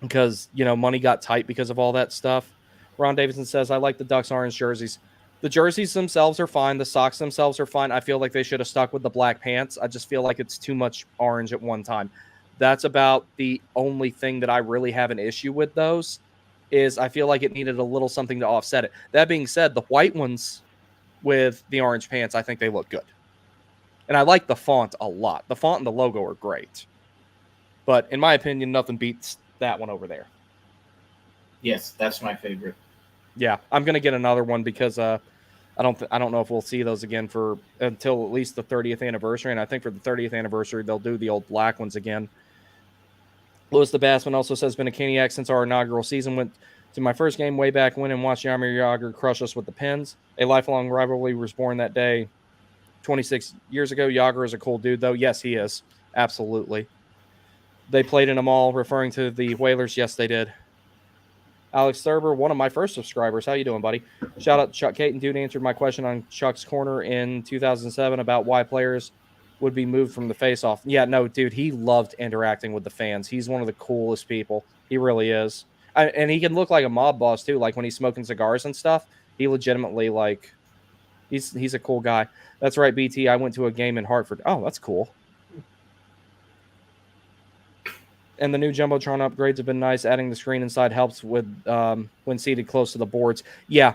Because, money got tight because of all that stuff. Ron Davidson says, I like the Ducks orange jerseys. The jerseys themselves are fine. The socks themselves are fine. I feel like they should have stuck with the black pants. I just feel like it's too much orange at one time. That's about the only thing that I really have an issue with those, is I feel like it needed a little something to offset it. That being said, the white ones with the orange pants, I think they look good. And I like the font a lot. The font and the logo are great. But in my opinion, nothing beats that one over there. Yes, that's my favorite. Yeah, I'm going to get another one because I don't know if we'll see those again until at least the 30th anniversary. And I think for the 30th anniversary, they'll do the old black ones again. Louis the Bassman also says, been a Caniac since our inaugural season. Went to my first game way back when and watched Jaromir Jagr crush us with the Pens. A lifelong rivalry was born that day 26 years ago. Jagr is a cool dude, though. Yes, he is. Absolutely. They played in them all, referring to the Whalers. Yes, they did. Alex Thurber, one of my first subscribers. How you doing, buddy? Shout out to Chuck Caton. Dude answered my question on Chuck's Corner in 2007 about why players would be moved from the face-off. Yeah, no, dude, he loved interacting with the fans. He's one of the coolest people. He really is. And he can look like a mob boss, too. Like, when he's smoking cigars and stuff, he legitimately, like, he's a cool guy. That's right, BT. I went to a game in Hartford. Oh, that's cool. And the new Jumbotron upgrades have been nice. Adding the screen inside helps with when seated close to the boards. Yeah.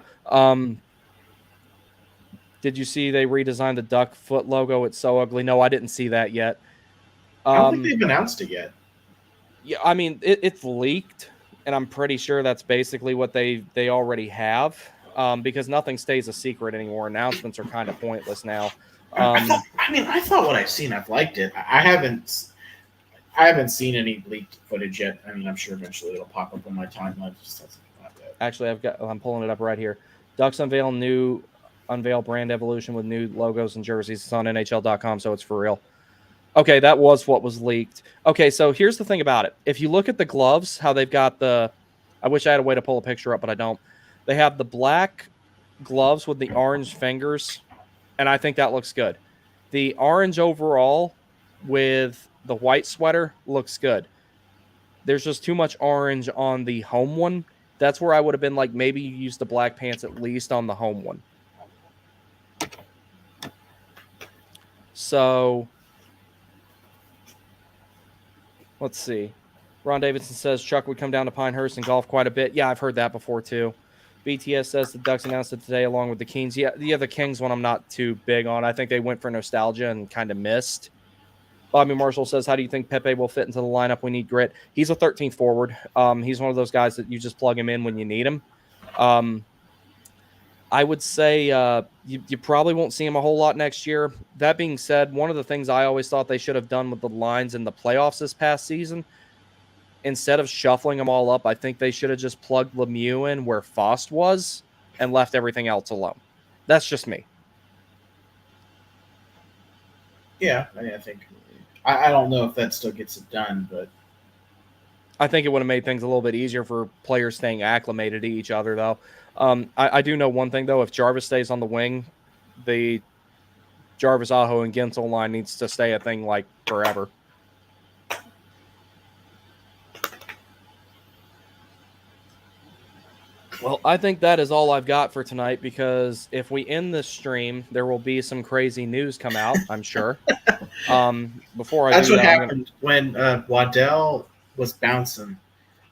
Did you see they redesigned the duck foot logo? It's so ugly. No, I didn't see that yet. I don't think they've announced it yet. Yeah, I mean, it's leaked, and I'm pretty sure that's basically what they already have, because nothing stays a secret anymore. Announcements are kind of pointless now. I thought what I've seen, I've liked it. I haven't seen any leaked footage yet. I mean, I'm sure eventually it'll pop up on my timeline. Actually, I'm pulling it up right here. Ducks unveil brand evolution with new logos and jerseys. It's on NHL.com, so it's for real. Okay, that was what was leaked. Okay, so here's the thing about it. If you look at the gloves, how they've got I wish I had a way to pull a picture up, but I don't. They have the black gloves with the orange fingers, and I think that looks good. The orange overall with the white sweater looks good. There's just too much orange on the home one. That's where I would have been like, maybe you use the black pants at least on the home one. So, let's see. Ron Davidson says Chuck would come down to Pinehurst and golf quite a bit. Yeah, I've heard that before too. BTS says the Ducks announced it today along with the Kings. Yeah, the Kings one I'm not too big on. I think they went for nostalgia and kind of missed. Bobby Marshall says, how do you think Pepe will fit into the lineup? We need grit. He's a 13th forward. He's one of those guys that you just plug him in when you need him. I would say you probably won't see him a whole lot next year. That being said, one of the things I always thought they should have done with the lines in the playoffs this past season, instead of shuffling them all up, I think they should have just plugged Lemieux in where Fost was and left everything else alone. That's just me. Yeah, I think I don't know if that still gets it done, but I think it would have made things a little bit easier for players staying acclimated to each other, though. I do know one thing, though. If Jarvis stays on the wing, the Jarvis, Aho, and Guentzel line needs to stay a thing like forever. Well, I think that is all I've got for tonight, because if we end this stream, there will be some crazy news come out, I'm sure. Before I that's do what that, happened when Waddell was bouncing.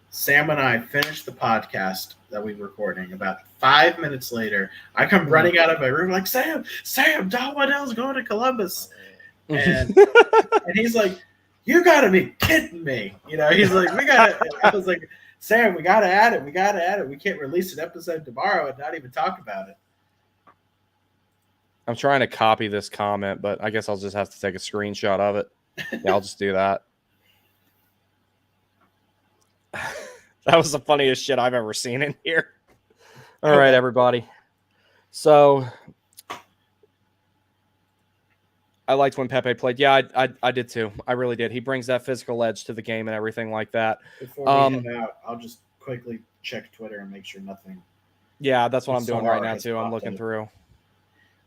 Sam and I finished the podcast that we were recording. About 5 minutes later, I come running out of my room like, Sam, Don Waddell's going to Columbus. And he's like, you got to be kidding me. You know, he's like, I was like, Sam, we got to add it. We got to add it. We can't release an episode tomorrow and not even talk about it. I'm trying to copy this comment, but I guess I'll just have to take a screenshot of it. Yeah, I'll just do that. That was the funniest shit I've ever seen in here. All right, everybody. So I liked when Pepe played. Yeah, I did too. I really did. He brings that physical edge to the game and everything like that. Before we head out, I'll just quickly check Twitter and make sure nothing. Yeah, that's what I'm doing right now too. I'm looking through.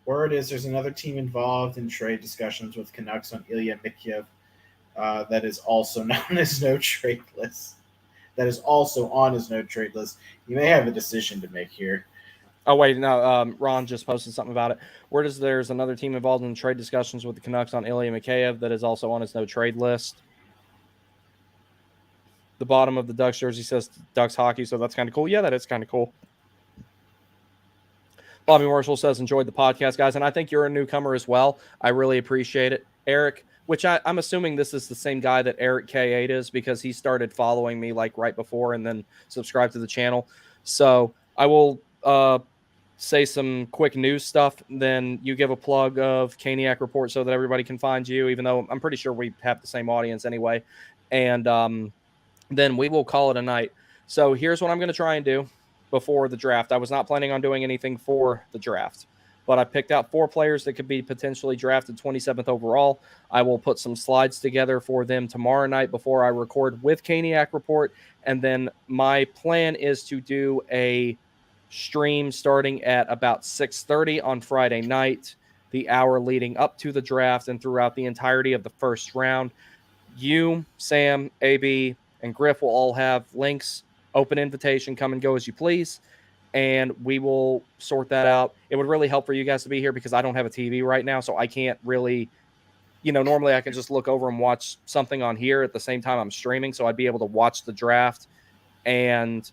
Word is there's another team involved in trade discussions with Canucks on Ilya Mikheyev that is also on his no trade list. You may have a decision to make here. Oh, wait, no. Ron just posted something about it. Word is there's another team involved in trade discussions with the Canucks on Ilya Mikheyev that is also on his no trade list. The bottom of the Ducks jersey says Ducks hockey, so that's kind of cool. Yeah, that is kind of cool. Bobby Marshall says, enjoyed the podcast, guys. And I think you're a newcomer as well. I really appreciate it. Eric, which I'm assuming this is the same guy that Eric K8 is, because he started following me like right before and then subscribed to the channel. So I will say some quick news stuff. Then you give a plug of Caniac Report so that everybody can find you, even though I'm pretty sure we have the same audience anyway. And then we will call it a night. So here's what I'm going to try and do before the draft. I was not planning on doing anything for the draft, but I picked out 4 players that could be potentially drafted 27th overall. I will put some slides together for them tomorrow night before I record with Caniac Report. And then my plan is to do a stream starting at about 6:30 on Friday night, the hour leading up to the draft and throughout the entirety of the first round. You, Sam, AB, and Griff will all have links, open invitation, come and go as you please. And we will sort that out. It would really help for you guys to be here because I don't have a TV right now, so I can't really, normally I can just look over and watch something on here at the same time I'm streaming, so I'd be able to watch the draft and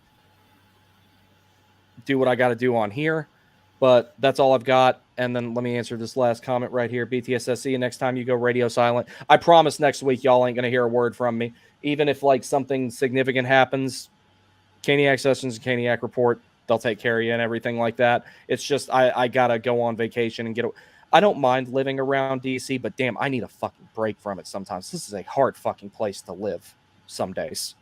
do what I got to do on here. But that's all I've got. And then let me answer this last comment right here. BTSSC, next time you go radio silent. I promise next week y'all ain't going to hear a word from me. Even if something significant happens, Caniac Sessions and Caniac Report, they'll take care of you and everything like that. It's just I got to go on vacation and I don't mind living around DC, but damn, I need a fucking break from it sometimes. This is a hard fucking place to live some days.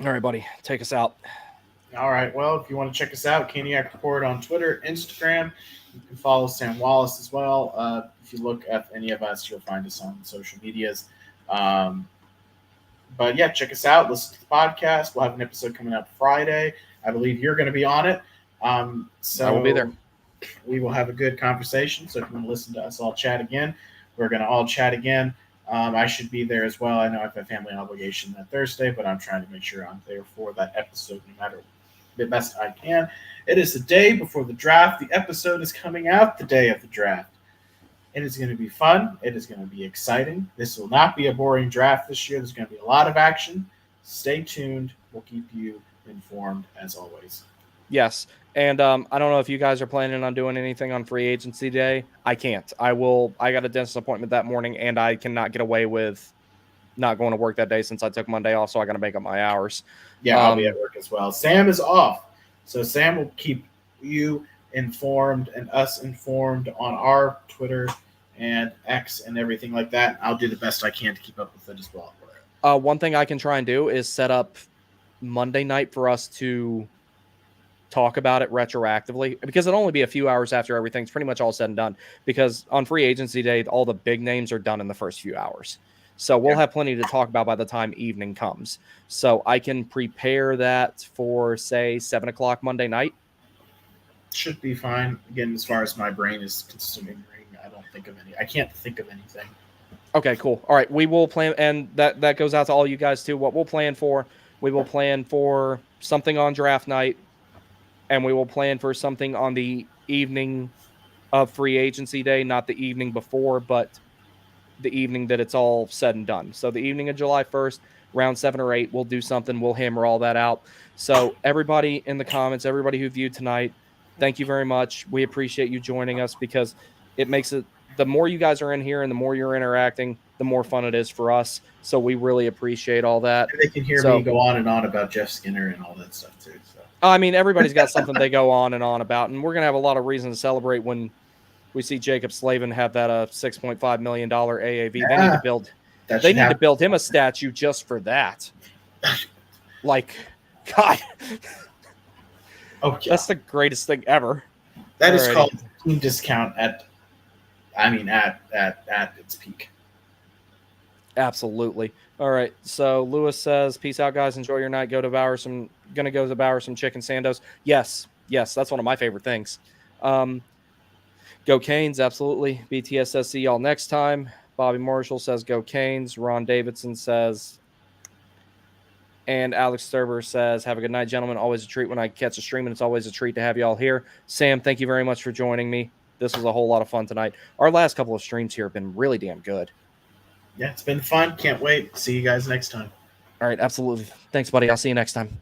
All right, buddy, take us out. All right. Well, if you want to check us out, Caniac Report on Twitter, Instagram. You can follow Sam Wallace as well. If you look at any of us, you'll find us on social medias. But yeah, check us out. Listen to the podcast. We'll have an episode coming up Friday. I believe you're going to be on it. So I will be there. We will have a good conversation. So if you want to listen to us all chat again, we're going to all chat again. I should be there as well. I know I have a family obligation that Thursday, but I'm trying to make sure I'm there for that episode no matter the best I can. It is the day before the draft. The episode is coming out the day of the draft. It is going to be fun. It is going to be exciting. This will not be a boring draft this year. There's going to be a lot of action. Stay tuned. We'll keep you informed as always. Yes. And I don't know if you guys are planning on doing anything on free agency day. I can't. I got a dentist appointment that morning, and I cannot get away with not going to work that day since I took Monday off, so I got to make up my hours. Yeah, I'll be at work as well. Sam is off, so Sam will keep you informed and us informed on our Twitter and X and everything like that. I'll do the best I can to keep up with it as well. One thing I can try and do is set up Monday night for us to talk about it retroactively, because it'll only be a few hours after everything's pretty much all said and done, because on free agency day, all the big names are done in the first few hours. So we'll have plenty to talk about by the time evening comes. So I can prepare that for, say, 7 o'clock Monday night. Should be fine. Again, as far as my brain is consuming ring, I can't think of anything. Okay, cool. All right, we will plan, and that goes out to all you guys too. What we'll plan for, we will plan for something on draft night, and we will plan for something on the evening of free agency day, not the evening before, but the evening that it's all said and done. So the evening of July 1st, round 7 or 8, we'll do something. We'll hammer all that out. So everybody in the comments, everybody who viewed tonight, thank you very much. We appreciate you joining us, because it makes it, the more you guys are in here and the more you're interacting, the more fun it is for us. So we really appreciate all that. And they can hear me go on and on about Jeff Skinner and all that stuff too. So. I mean, everybody's got something they go on and on about, and we're going to have a lot of reason to celebrate when we see Jacob Slavin have that $6.5 million AAV. Yeah, they need to build him a statue just for that. Like, God. Oh, yeah. That's the greatest thing ever. That is called team discount at its peak. Absolutely. All right. So Lewis says, "Peace out, guys. Enjoy your night. Gonna go devour some chicken sandos." Yes, that's one of my favorite things. Go Canes, absolutely. BTS says, "See y'all next time." Bobby Marshall says, "Go Canes." Ron Davidson says, and Alex Sturber says, "Have a good night, gentlemen. Always a treat when I catch a stream, and it's always a treat to have y'all here." Sam, thank you very much for joining me. This was a whole lot of fun tonight. Our last couple of streams here have been really damn good. Yeah, it's been fun. Can't wait. See you guys next time. All right, absolutely. Thanks, buddy. I'll see you next time.